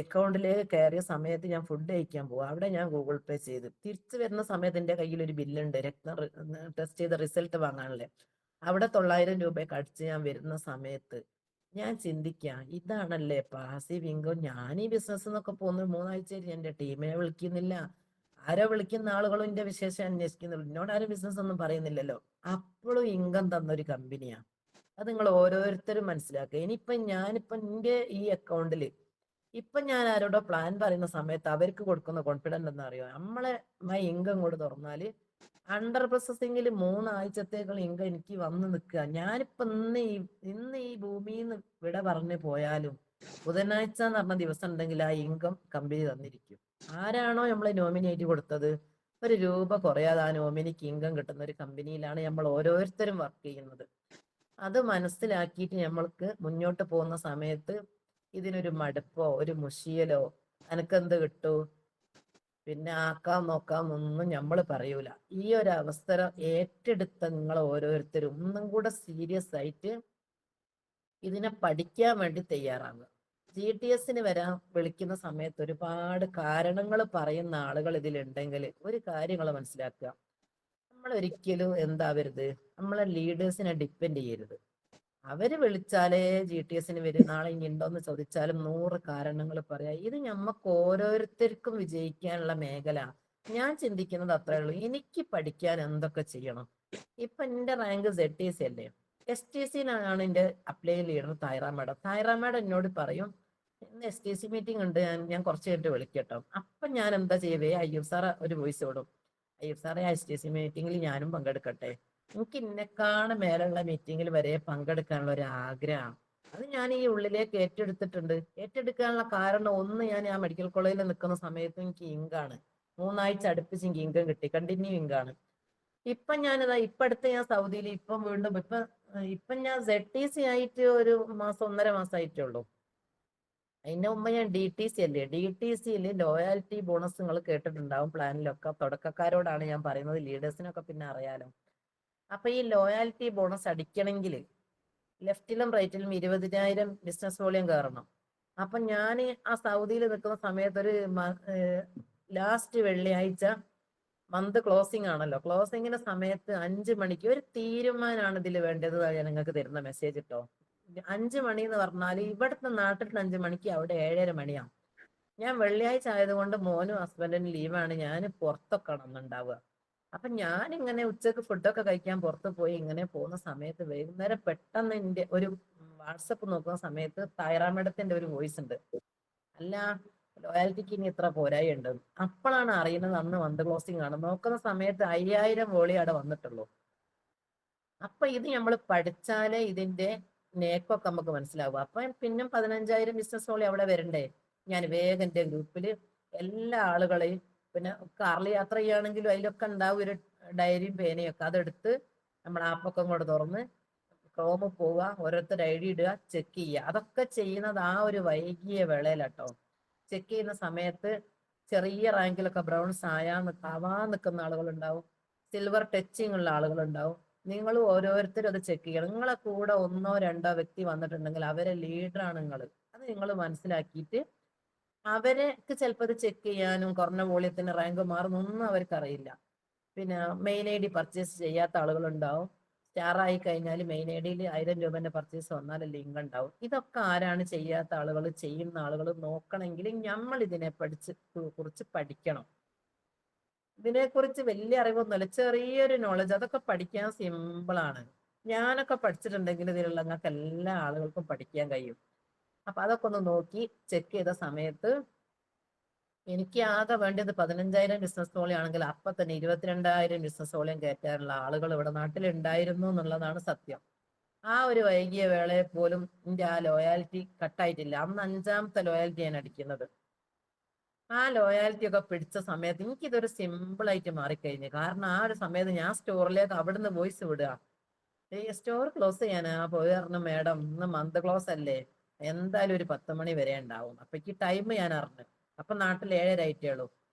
A: അക്കൗണ്ടിലേക്ക് കയറിയ സമയത്ത് ഞാൻ ഫുഡ് കഴിക്കാൻ പോകും. അവിടെ ഞാൻ ഗൂഗിൾ പേ ചെയ്ത് തിരിച്ചു വരുന്ന സമയത്ത് എൻ്റെ കയ്യിൽ ഒരു ബില്ലുണ്ട്, രക്തം ടെസ്റ്റ് ചെയ്ത റിസൾട്ട് വാങ്ങാനല്ലേ. അവിടെ 900 രൂപയൊക്കെ അടിച്ച് ഞാൻ വരുന്ന സമയത്ത് ഞാൻ ചിന്തിക്കാം, ഇതാണല്ലേ പാസീവ് ഇൻകം. ഞാൻ ഈ ബിസിനസ് എന്നൊക്കെ പോകുന്ന 3 ആഴ്ചയിൽ എൻ്റെ ടീമിനെ വിളിക്കുന്നില്ല, ആരോ വിളിക്കുന്ന ആളുകളും എൻ്റെ വിശേഷം അന്വേഷിക്കുന്നുള്ളൂ, എന്നോട് ആരും ബിസിനസ് ഒന്നും പറയുന്നില്ലല്ലോ. അപ്പോഴും ഇൻകം തന്നൊരു കമ്പനിയാ. അത് നിങ്ങൾ ഓരോരുത്തരും മനസ്സിലാക്കുക. ഞാനിപ്പം എൻ്റെ ഈ അക്കൗണ്ടിൽ ഇപ്പൊ ഞാൻ ആരോടോ പ്ലാൻ പറയുന്ന സമയത്ത് അവർക്ക് കൊടുക്കുന്ന കോൺഫിഡൻസ് എന്താ അറിയോ, നമ്മളെ ഇൻകം ഇങ്ങോട്ട് തുറന്നാല് അണ്ടർ പ്രോസസിംഗിൽ 3 ആഴ്ചത്തേക്കുള്ള ഇൻകം എനിക്ക് വന്ന് നിൽക്കുക. ഞാനിപ്പോ ഇന്ന് ഈ ഭൂമിയിൽ നിന്ന് വിട പറഞ്ഞു പോയാലും ബുധനാഴ്ച എന്ന് പറഞ്ഞ ദിവസം ഉണ്ടെങ്കിൽ ആ ഇൻകം കമ്പനി തന്നിരിക്കും. ആരാണോ നമ്മളെ നോമിനേറ്റ് കൊടുത്തത്, ഒരു രൂപ കുറയാതെ ആ നോമിനിക്ക് ഇൻകം കിട്ടുന്ന ഒരു കമ്പനിയിലാണ് നമ്മൾ ഓരോരുത്തരും വർക്ക് ചെയ്യുന്നത്. അത് മനസ്സിലാക്കിയിട്ട് നമ്മൾക്ക് മുന്നോട്ട് പോകുന്ന സമയത്ത് ഇതിനൊരു മടുപ്പോ ഒരു മുഷിയലോ അനക്കെന്ത് കിട്ടൂ പിന്നെ ആക്കാം നോക്കാം ഒന്നും നമ്മൾ പറയൂല. ഈ ഒരു അവസരം ഏറ്റെടുത്ത നിങ്ങൾ ഓരോരുത്തരും ഒന്നും കൂടെ സീരിയസ് ആയിട്ട് ഇതിനെ പഠിക്കാൻ വേണ്ടി തയ്യാറാകുക. GTS വരാൻ വിളിക്കുന്ന സമയത്ത് ഒരുപാട് കാരണങ്ങൾ പറയുന്ന ആളുകൾ ഇതിലുണ്ടെങ്കിൽ ഒരു കാര്യങ്ങൾ മനസ്സിലാക്കുക, നമ്മൾ ഒരിക്കലും എന്താവരുത്, നമ്മളെ ലീഡേഴ്സിനെ ഡിപ്പെൻഡ് ചെയ്യരുത്. അവര് വിളിച്ചാലേ GTS വരും, നാളെ ഇനി ഉണ്ടോന്ന് ചോദിച്ചാലും 100 കാരണങ്ങൾ പറയാം. ഇത് ഞമ്മക്ക് ഓരോരുത്തർക്കും വിജയിക്കാനുള്ള മേഖല. ഞാൻ ചിന്തിക്കുന്നത് അത്രേ ഉള്ളൂ, എനിക്ക് പഠിക്കാൻ എന്തൊക്കെ ചെയ്യണം. ഇപ്പൊ എന്റെ റാങ്ക് ZTC അല്ലേ, STCയിലാണ് എന്റെ അപ്ലൈ ലീഡർ തായ്റ മാഡം. തായ്റ മാഡം എന്നോട് പറയും, ഇന്ന് STC മീറ്റിംഗ് ഉണ്ട്, ഞാൻ കുറച്ച് കഴിഞ്ഞിട്ട് വിളിക്കട്ടോ. അപ്പൊ ഞാൻ എന്താ ചെയ്യവേ, അയ്യൂബ് സാർ ഒരു വോയിസ് വിടും, അയ്യൂബ് സാറെ STC മീറ്റിംഗിൽ ഞാനും പങ്കെടുക്കട്ടെ. എനിക്ക് ഇന്നെക്കാണ് മേലുള്ള മീറ്റിങ്ങിൽ വരെ പങ്കെടുക്കാനുള്ള ഒരു ആഗ്രഹം. അത് ഞാൻ ഈ ഉള്ളിലേക്ക് ഏറ്റെടുത്തിട്ടുണ്ട്. ഏറ്റെടുക്കാനുള്ള കാരണം ഒന്ന്, ഞാൻ ആ മെഡിക്കൽ കോളേജിൽ നിൽക്കുന്ന സമയത്ത് എനിക്ക് ഇങ്കാണ് 3 ആഴ്ച അടുപ്പിച്ച് എനിക്ക് ഇൻകം കിട്ടി, കണ്ടിന്യൂ ഇങ്കാണ്. ഇപ്പൊ ഞാനിതാ ഇപ്പൊ അടുത്ത് ഞാൻ സൗദിയിൽ ഇപ്പം വീണ്ടും ഇപ്പം ഞാൻ ZTC ആയിട്ട് ഒരു മാസം 1.5 മാസമായിട്ടേ ഉള്ളൂ. അതിന്റെ മുമ്പ് ഞാൻ DTC അല്ലേ, DTCയിൽ ലോയാലിറ്റി ബോണസ് നിങ്ങൾ കേട്ടിട്ടുണ്ടാവും പ്ലാനിലൊക്കെ. തുടക്കക്കാരോടാണ് ഞാൻ പറയുന്നത്, ലീഡേഴ്സിനൊക്കെ പിന്നെ അറിയാലോ. അപ്പൊ ഈ ലോയാലിറ്റി ബോണസ് അടിക്കണമെങ്കിൽ ലെഫ്റ്റിലും റൈറ്റിലും 20,000 ബിസിനസ് വോളിയം കയറണം. അപ്പൊ ഞാൻ ആ സൗദിയിൽ നിൽക്കുന്ന സമയത്ത് ഒരു ലാസ്റ്റ് വെള്ളിയാഴ്ച മന്ത് ക്ലോസിംഗ് ആണല്ലോ, ക്ലോസിങ്ങിന്റെ സമയത്ത് 5 മണിക്ക് ഒരു തീരുമാനമാണ് ഇതിൽ വേണ്ടത്. ഞാൻ നിങ്ങൾക്ക് തരുന്ന മെസ്സേജ് ഇട്ടോ. 5 മണി എന്ന് പറഞ്ഞാൽ ഇവിടുത്തെ നാട്ടിൽ 5 മണിക്ക് അവിടെ 7:30 മണിയാണ്. ഞാൻ വെള്ളിയാഴ്ച ആയതുകൊണ്ട് മോനും ഹസ്ബൻഡിനും ലീവാണ്, ഞാൻ പുറത്തൊക്കെ ഉണ്ടാവുക. അപ്പൊ ഞാൻ ഇങ്ങനെ ഉച്ചക്ക് ഫുഡൊക്കെ കഴിക്കാൻ പുറത്ത് പോയി ഇങ്ങനെ പോകുന്ന സമയത്ത് വൈകുന്നേരം പെട്ടെന്ന് എന്റെ ഒരു വാട്സപ്പ് നോക്കുന്ന സമയത്ത് തായ്റ മേഡത്തിന്റെ ഒരു വോയിസ് ഉണ്ട്, അല്ല ലോയാലിറ്റിക്ക് ഇനി ഇത്ര പോരായി ഉണ്ട്. അപ്പോഴാണ് അറിയുന്നത് അന്ന് മന്ത് ക്ലോസിംഗ് ആണ്. നോക്കുന്ന സമയത്ത് 5000 വോളി അവിടെ വന്നിട്ടുള്ളൂ. അപ്പൊ ഇത് നമ്മൾ പഠിച്ചാലേ ഇതിന്റെ നേക്കൊക്കെ നമുക്ക് മനസ്സിലാവും. അപ്പൊ പിന്നെ 15,000 ബിസിനസ് വോളി അവിടെ വരണ്ടേ. ഞാൻ വേഗം എന്റെ ഗ്രൂപ്പില് എല്ലാ ആളുകളെയും, പിന്നെ കാറിൽ യാത്ര ചെയ്യുകയാണെങ്കിലും അതിലൊക്കെ ഉണ്ടാവും ഒരു ഡയറിയും പേനയും ഒക്കെ, അതെടുത്ത് നമ്മൾ ആപ്പൊക്കെ കൂടെ തുറന്ന് ക്രോമിൽ പോവുക, ഓരോരുത്തർ ID ഇടുക, ചെക്ക് ചെയ്യുക. അതൊക്കെ ചെയ്യുന്നത് ആ ഒരു വൈകിയ വേളയിലാട്ടോ. ചെക്ക് ചെയ്യുന്ന സമയത്ത് ചെറിയ റാങ്കിലൊക്കെ ബ്രൗൺസ് ആവാൻ നിൽക്കുന്ന ആളുകളുണ്ടാവും, സിൽവർ ടച്ചിങ് ഉള്ള ആളുകളുണ്ടാവും. നിങ്ങൾ ഓരോരുത്തരും അത് ചെക്ക് ചെയ്യണം. നിങ്ങളെ കൂടെ 1-2 വ്യക്തി വന്നിട്ടുണ്ടെങ്കിൽ അവരെ ലീഡറാണ് നിങ്ങൾ. അത് നിങ്ങൾ മനസ്സിലാക്കിയിട്ട് അവർക്ക് ചിലപ്പോൾ അത് ചെക്ക് ചെയ്യാനും കുറഞ്ഞ വോളിയത്തിന് റാങ്ക് മാറുന്നൊന്നും അവർക്ക് അറിയില്ല. പിന്നെ മെയിൻ ID പർച്ചേസ് ചെയ്യാത്ത ആളുകളുണ്ടാവും. സ്റ്റാർ ആയി കഴിഞ്ഞാൽ മെയിൻ IDയിൽ 1000 രൂപന്റെ പർച്ചേസ് വന്നാൽ ലിങ്ക് ഉണ്ടാവും. ഇതൊക്കെ ആരാണ് ചെയ്യാത്ത ആളുകൾ, ചെയ്യുന്ന ആളുകൾ നോക്കണമെങ്കിൽ നമ്മൾ ഇതിനെ കുറിച്ച് പഠിക്കണം. ഇതിനെക്കുറിച്ച് വലിയ അറിവൊന്നുമില്ല, ചെറിയൊരു നോളജ്, അതൊക്കെ പഠിക്കാൻ സിമ്പിളാണ്. ഞാനൊക്കെ പഠിച്ചിട്ടുണ്ടെങ്കിൽ ഇതിലുള്ള നിങ്ങൾക്ക് എല്ലാ ആളുകൾക്കും പഠിക്കാൻ കഴിയും. അപ്പൊ അതൊക്കെ ഒന്ന് നോക്കി ചെക്ക് ചെയ്ത സമയത്ത് എനിക്ക് ആകെ വേണ്ടത് 15,000 ബിസിനസ് വോളിയം ആണെങ്കിൽ അപ്പൊ തന്നെ 22,000 ബിസിനസ് വോളിയം കയറ്റാനുള്ള ആളുകൾ ഇവിടെ നാട്ടിലുണ്ടായിരുന്നു എന്നുള്ളതാണ് സത്യം. ആ ഒരു വൈകിയ വേളയെ പോലും എന്റെ ആ ലോയാലിറ്റി കട്ടായിട്ടില്ല. അന്ന് 5ാമത്തെ ലോയാലിറ്റി ഞാൻ അടിക്കുന്നത്. ആ ലോയാലിറ്റി ഒക്കെ പിടിച്ച സമയത്ത് എനിക്കിതൊരു സിമ്പിൾ ആയിട്ട് മാറിക്കഴിഞ്ഞു. കാരണം ആ ഒരു സമയത്ത് ഞാൻ സ്റ്റോറിലേക്ക് അവിടുന്ന് വോയിസ് വിടുക, സ്റ്റോർ ക്ലോസ് ചെയ്യാനാ പോയി പറഞ്ഞു, മേഡം ഇന്ന് മന്ത് ക്ലോസ് അല്ലേ, എന്തായാലും ഒരു 10 മണി വരെ ഉണ്ടാവും. അപ്പൊ ടൈം ഞാൻ അറിഞ്ഞു. അപ്പൊ നാട്ടിൽ 7:30 ആയിട്ടേ ഉള്ളൂ.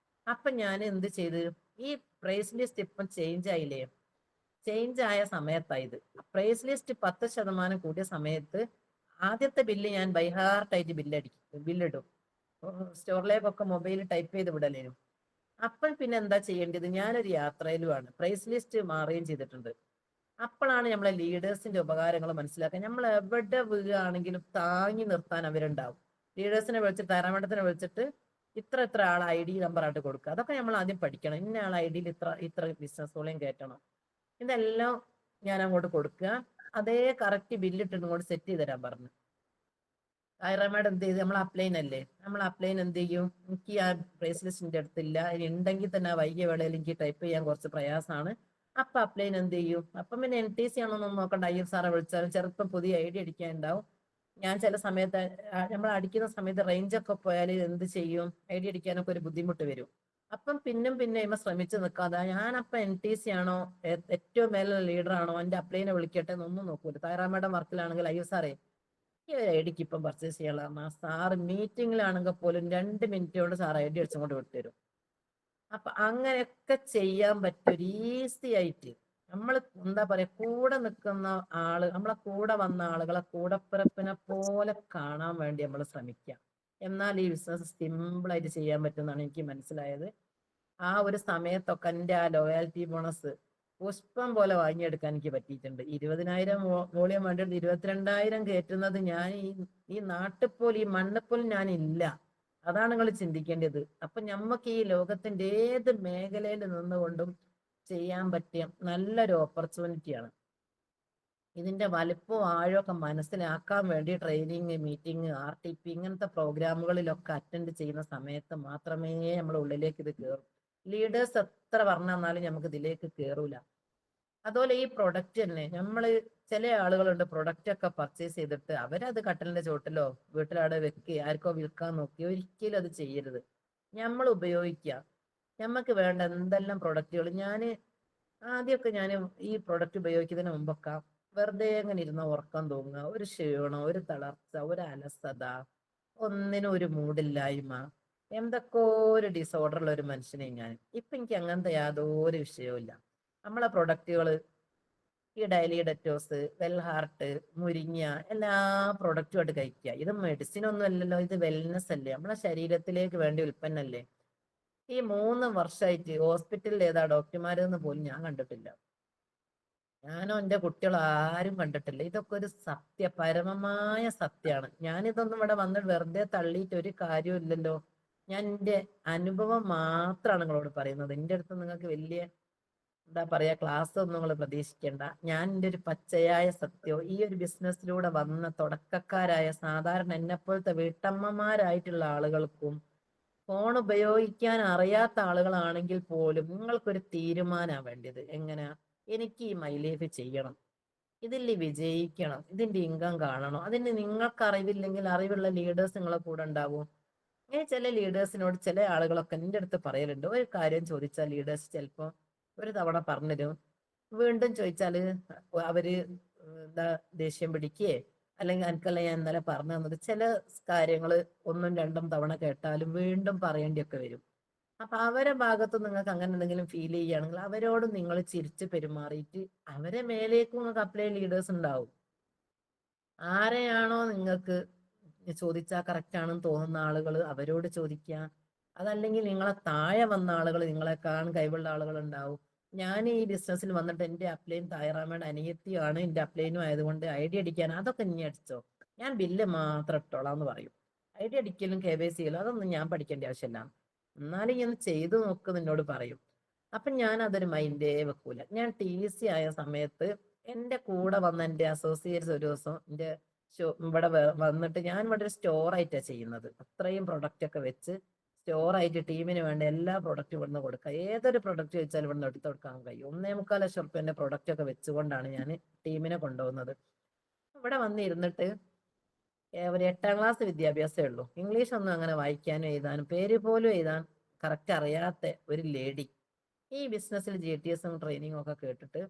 A: അപ്പൊ ഞാൻ എന്ത് ചെയ്ത്, ഈ പ്രൈസ് ലിസ്റ്റ് ഇപ്പം ചേഞ്ച് ആയില്ലേ, ചേഞ്ച് ആയ സമയത്തായത് പ്രൈസ് ലിസ്റ്റ് 10% കൂടിയ സമയത്ത് ആദ്യത്തെ ബില്ല് ഞാൻ ബൈഹാർട്ടായിട്ട് ബില്ലിടും. സ്റ്റോറിലേക്കൊക്കെ മൊബൈൽ ടൈപ്പ് ചെയ്ത് വിടലേനും. അപ്പോൾ പിന്നെ എന്താ ചെയ്യേണ്ടത്? ഞാനൊരു യാത്രയിലുമാണ്, പ്രൈസ് ലിസ്റ്റ് മാറുകയും ചെയ്തിട്ടുണ്ട്. അപ്പോഴാണ് നമ്മളെ ലീഡേഴ്സിന്റെ ഉപകാരങ്ങൾ മനസ്സിലാക്കാൻ. നമ്മൾ എവിടെ വീഴുകയാണെങ്കിലും താങ്ങി നിർത്താൻ അവരുണ്ടാവും. ലീഡേഴ്സിനെ വിളിച്ചിട്ട്, താരാമണ്ഡലത്തിനെ വിളിച്ചിട്ട് ഇത്ര ഇത്ര ആൾ ID നമ്പറായിട്ട് കൊടുക്കുക. അതൊക്കെ നമ്മൾ ആദ്യം പഠിക്കണം. ഇന്ന ആൾ ID ഇത്ര ഇത്ര ബിസിനസ് വോളിയം കയറ്റണം, ഇതെല്ലാം ഞാൻ അങ്ങോട്ട് കൊടുക്കുക. അതേ കറക്റ്റ് ബില്ലിട്ട് ഇങ്ങോട്ട് സെറ്റ് ചെയ്ത് തരാൻ പറഞ്ഞു. ഐറമാഡ് എന്ത് ചെയ്ത്, നമ്മൾ അപ്ലൈൻ അല്ലേ, നമ്മൾ അപ്ലൈൻ എന്ത് ചെയ്യും? എനിക്ക് ആ പ്രൈസ് ലിസ്റ്റിന്റെ അടുത്തില്ല, ഇനി ഉണ്ടെങ്കിൽ തന്നെ ആ വൈകിയ വേളയിൽ എനിക്ക് ടൈപ്പ് ചെയ്യാൻ കുറച്ച് പ്രയാസമാണ്. അപ്പൊ അപ്ലൈൻ എന്ത് ചെയ്യും? അപ്പം പിന്നെ NTC ആണോന്നൊന്നും നോക്കണ്ട, IFSR വിളിച്ചാലും ചിലപ്പോൾ പുതിയ ID അടിക്കാൻ ഉണ്ടാവും. ഞാൻ ചില സമയത്ത് നമ്മൾ അടിക്കുന്ന സമയത്ത് റേഞ്ച് ഒക്കെ പോയാൽ എന്ത് ചെയ്യും? ID അടിക്കാനൊക്കെ ഒരു ബുദ്ധിമുട്ട് വരും. അപ്പം പിന്നും പിന്നെ ഇമ്മ ശ്രമിച്ചു നിൽക്കാതെ ഞാനപ്പം NTC ആണോ, ഏറ്റവും മേലുള്ള ലീഡർ ആണോ, എന്റെ അപ്ലൈനെ വിളിക്കട്ടെ എന്നൊന്നും നോക്കൂല. താരാമേടം വർക്കിലാണെങ്കിൽ IFSR ഈ ID ഇപ്പം പർച്ചേസ് ചെയ്യാനുള്ള സാറ് മീറ്റിംഗിലാണെങ്കിൽ പോലും 2 മിനിറ്റ് കൊണ്ട് സാർ ID അടിച്ചുകൊണ്ട് വിട്ടുതരും. അപ്പൊ അങ്ങനെയൊക്കെ ചെയ്യാൻ പറ്റും ഈസി ആയിട്ട്. നമ്മൾ എന്താ പറയാ, കൂടെ നിൽക്കുന്ന ആള്, നമ്മളെ കൂടെ വന്ന ആളുകളെ കൂടപ്പിറപ്പിനെ പോലെ കാണാൻ വേണ്ടി നമ്മൾ ശ്രമിക്കാം. എന്നാൽ ഈ ബിസിനസ് സിമ്പിൾ ആയിട്ട് ചെയ്യാൻ പറ്റുമെന്നാണ് എനിക്ക് മനസ്സിലായത്. ആ ഒരു സമയത്തൊക്കെ എൻ്റെ ആ ലോയാലിറ്റി ബോണസ് പുഷ്പം പോലെ വാങ്ങിയെടുക്കാൻ എനിക്ക് പറ്റിയിട്ടുണ്ട്. 20,000 വോളിയം വേണ്ടിയിട്ട് 22,000 കയറ്റുന്നത് ഞാൻ ഈ നാട്ടിൽ ഈ മണ്ണിൽ ഞാൻ ഇല്ല. അതാണ് നിങ്ങൾ ചിന്തിക്കേണ്ടത്. അപ്പൊ ഞമ്മക്ക് ഈ ലോകത്തിന്റെ ഏത് മേഖലയിൽ നിന്നുകൊണ്ടും ചെയ്യാൻ പറ്റിയ നല്ലൊരു ഓപ്പർച്യൂണിറ്റിയാണ്. ഇതിന്റെ വലിപ്പവും ആഴമൊക്കെ മനസ്സിലാക്കാൻ വേണ്ടി ട്രെയിനിങ്, മീറ്റിംഗ്, RTP ഇങ്ങനത്തെ പ്രോഗ്രാമുകളിലൊക്കെ അറ്റൻഡ് ചെയ്യുന്ന സമയത്ത് മാത്രമേ നമ്മുടെ ഉള്ളിലേക്ക് ഇത് കയറും. ലീഡേഴ്സ് എത്ര പറഞ്ഞു തന്നാലും നമുക്ക് ഇതിലേക്ക് കയറൂല. അതുപോലെ ഈ പ്രൊഡക്റ്റ് തന്നെ, നമ്മള് ചില ആളുകളുണ്ട് പ്രൊഡക്റ്റ് ഒക്കെ പർച്ചേസ് ചെയ്തിട്ട് അവരത് കട്ടലിന്റെ ചോട്ടിലോ വീട്ടിലവിടെ വെക്കുക, ആർക്കോ വിൽക്കാൻ നോക്കി. ഒരിക്കലും അത് ചെയ്യരുത്. നമ്മൾ ഉപയോഗിക്കുക. നമുക്ക് വേണ്ട എന്തെല്ലാം പ്രൊഡക്റ്റുകൾ, ആദ്യമൊക്കെ ഞാൻ ഈ പ്രൊഡക്റ്റ് ഉപയോഗിക്കുന്നതിന് മുമ്പൊക്കെ വെറുതെ ഇങ്ങനെ ഇരുന്ന ഉറക്കം തോന്നുക, ഒരു ക്ഷീണം, ഒരു തളർച്ച, ഒരു അലസത, ഒന്നിനും ഒരു മൂഡില്ലായ്മ, എന്തൊക്കെ ഒരു ഡിസോർഡറുള്ള ഒരു മനുഷ്യനെ ഞാൻ. ഇപ്പൊ എനിക്ക് അങ്ങനത്തെ യാതൊരു വിഷയവും. നമ്മളെ പ്രൊഡക്റ്റുകൾ ഈ ഡെയിലി ഡെറ്റോസ്, വെൽഹാർട്ട്, മുരിങ്ങ എല്ലാ പ്രൊഡക്റ്റുമായിട്ട് കഴിക്കുക. ഇത് മെഡിസിൻ ഒന്നും അല്ലല്ലോ, ഇത് വെൽനെസ് അല്ലേ, നമ്മളെ ശരീരത്തിലേക്ക് വേണ്ടി ഉൽപ്പന്നല്ലേ. ഈ 3 വർഷമായിട്ട് ഹോസ്പിറ്റലിൽ ഏതാ ഡോക്ടർമാരെന്ന് പോലും ഞാൻ കണ്ടിട്ടില്ല. ഞാനോ എൻ്റെ കുട്ടികളോ ആരും കണ്ടിട്ടില്ല. ഇതൊക്കെ ഒരു പരമമായ സത്യമാണ്. ഞാനിതൊന്നും ഇവിടെ വന്നിട്ട് വെറുതെ തള്ളിയിട്ട് ഒരു കാര്യമില്ലല്ലോ. ഞാൻ എൻ്റെ അനുഭവം മാത്രമാണ് നിങ്ങളോട് പറയുന്നത്. എൻ്റെ അടുത്ത് നിങ്ങൾക്ക് വലിയ എന്താ പറയാ ക്ലാസ് ഒന്നും നിങ്ങൾ പ്രതീക്ഷിക്കേണ്ട. ഞാൻ എൻ്റെ ഒരു പച്ചയായ സത്യവും ഈ ഒരു ബിസിനസ്സിലൂടെ വന്ന തുടക്കക്കാരായ സാധാരണ എന്നെപ്പോലത്തെ വീട്ടമ്മമാരായിട്ടുള്ള ആളുകൾക്കും ഫോൺ ഉപയോഗിക്കാൻ അറിയാത്ത ആളുകളാണെങ്കിൽ പോലും നിങ്ങൾക്കൊരു തീരുമാനമാണ് വേണ്ടത്. എങ്ങനെയാ, എനിക്ക് ഈ മൈ ലൈഫ് ചെയ്യണം, ഇതിൽ വിജയിക്കണം, ഇതിന്റെ ഇൻകം കാണണം. അതിന് നിങ്ങൾക്ക് അറിവില്ലെങ്കിൽ അറിവുള്ള ലീഡേഴ്സ് നിങ്ങളെ കൂടെ ഉണ്ടാവും. ഇങ്ങനെ ചില ലീഡേഴ്സിനോട് ചില ആളുകളൊക്കെ എൻ്റെ അടുത്ത് പറയലുണ്ട്, ഒരു കാര്യം ചോദിച്ചാൽ ലീഡേഴ്സ് ചിലപ്പോൾ ഒരു തവണ പറഞ്ഞുതരും, വീണ്ടും ചോദിച്ചാൽ അവര് എന്താ ദേഷ്യം പിടിക്കേ, അല്ലെങ്കിൽ എനിക്കല്ല ഞാൻ ഇന്നലെ പറഞ്ഞു തന്നത്, ചില കാര്യങ്ങൾ ഒന്നും രണ്ടും തവണ കേട്ടാലും വീണ്ടും പറയേണ്ടിയൊക്കെ വരും. അപ്പൊ അവരെ ഭാഗത്ത് നിങ്ങൾക്ക് അങ്ങനെ എന്തെങ്കിലും ഫീൽ ചെയ്യുകയാണെങ്കിൽ അവരോട് നിങ്ങൾ ചിരിച്ച് പെരുമാറിയിട്ട് അവരെ മേലേക്കും നിങ്ങൾക്ക് അപ്ലൈ ലീഡേഴ്സ് ഉണ്ടാവും. ആരെയാണോ നിങ്ങൾക്ക് ചോദിച്ചാൽ കറക്റ്റ് ആണെന്ന് തോന്നുന്ന ആളുകൾ അവരോട് ചോദിക്കുക. അതല്ലെങ്കിൽ നിങ്ങളെ താഴെ വന്ന ആളുകൾ, നിങ്ങളെക്കാൾ കഴിവുള്ള ആളുകൾ ഉണ്ടാവും. ഞാൻ ഈ ബിസിനസ്സിൽ വന്നിട്ട് എൻ്റെ അപ്ലൈൻ തായറാമയുടെ അനിയത്തിയാണ്, എൻ്റെ അപ്ലൈനും ആയതുകൊണ്ട് ID അടിക്കാൻ അതൊക്കെ ഇനി അടിച്ചോ, ഞാൻ ബില്ല് മാത്രം ഇട്ടോളാം എന്ന് പറയും. ID അടിക്കലും KYC ചെയ്യലും അതൊന്നും ഞാൻ പഠിക്കേണ്ട ആവശ്യമില്ല, എന്നാലും ഞാൻ ചെയ്തു നോക്ക് എന്നോട് പറയും. അപ്പൊ ഞാൻ അതൊരു മൈൻഡേ വെക്കൂല. ഞാൻ TC ആയ സമയത്ത് എൻ്റെ കൂടെ വന്ന എൻ്റെ അസോസിയേറ്റ്സ് ഒരു ദിവസം എൻ്റെ ഇവിടെ വന്നിട്ട്, ഞാൻ ഇവിടെ ഒരു സ്റ്റോർ ആയിട്ടാണ് ചെയ്യുന്നത്. അത്രയും പ്രൊഡക്റ്റ് ഒക്കെ വെച്ച് സ്റ്റോർ ആയിട്ട് ടീമിന് വേണ്ട എല്ലാ പ്രൊഡക്റ്റും ഇവിടുന്ന് കൊടുക്കുക. ഏതൊരു പ്രൊഡക്റ്റ് വെച്ചാലും ഇവിടുന്ന് എടുത്തു കൊടുക്കാൻ കഴിയും. 1.25 ലക്ഷം റുപ്യന്റെ പ്രൊഡക്റ്റ് ഒക്കെ വെച്ചുകൊണ്ടാണ് ഞാൻ ടീമിനെ കൊണ്ടുപോകുന്നത്. ഇവിടെ വന്നിരുന്നിട്ട് ഒരു 8ാം ക്ലാസ് വിദ്യാഭ്യാസമേ ഉള്ളൂ. ഇംഗ്ലീഷ് ഒന്നും അങ്ങനെ വായിക്കാനും എഴുതാനും പേര് പോലും എഴുതാൻ കറക്റ്റ് അറിയാത്ത ഒരു ലേഡി ഈ ബിസിനസ്സിൽ GTS ട്രെയിനിങ്ങും ഒക്കെ കേട്ടിട്ട്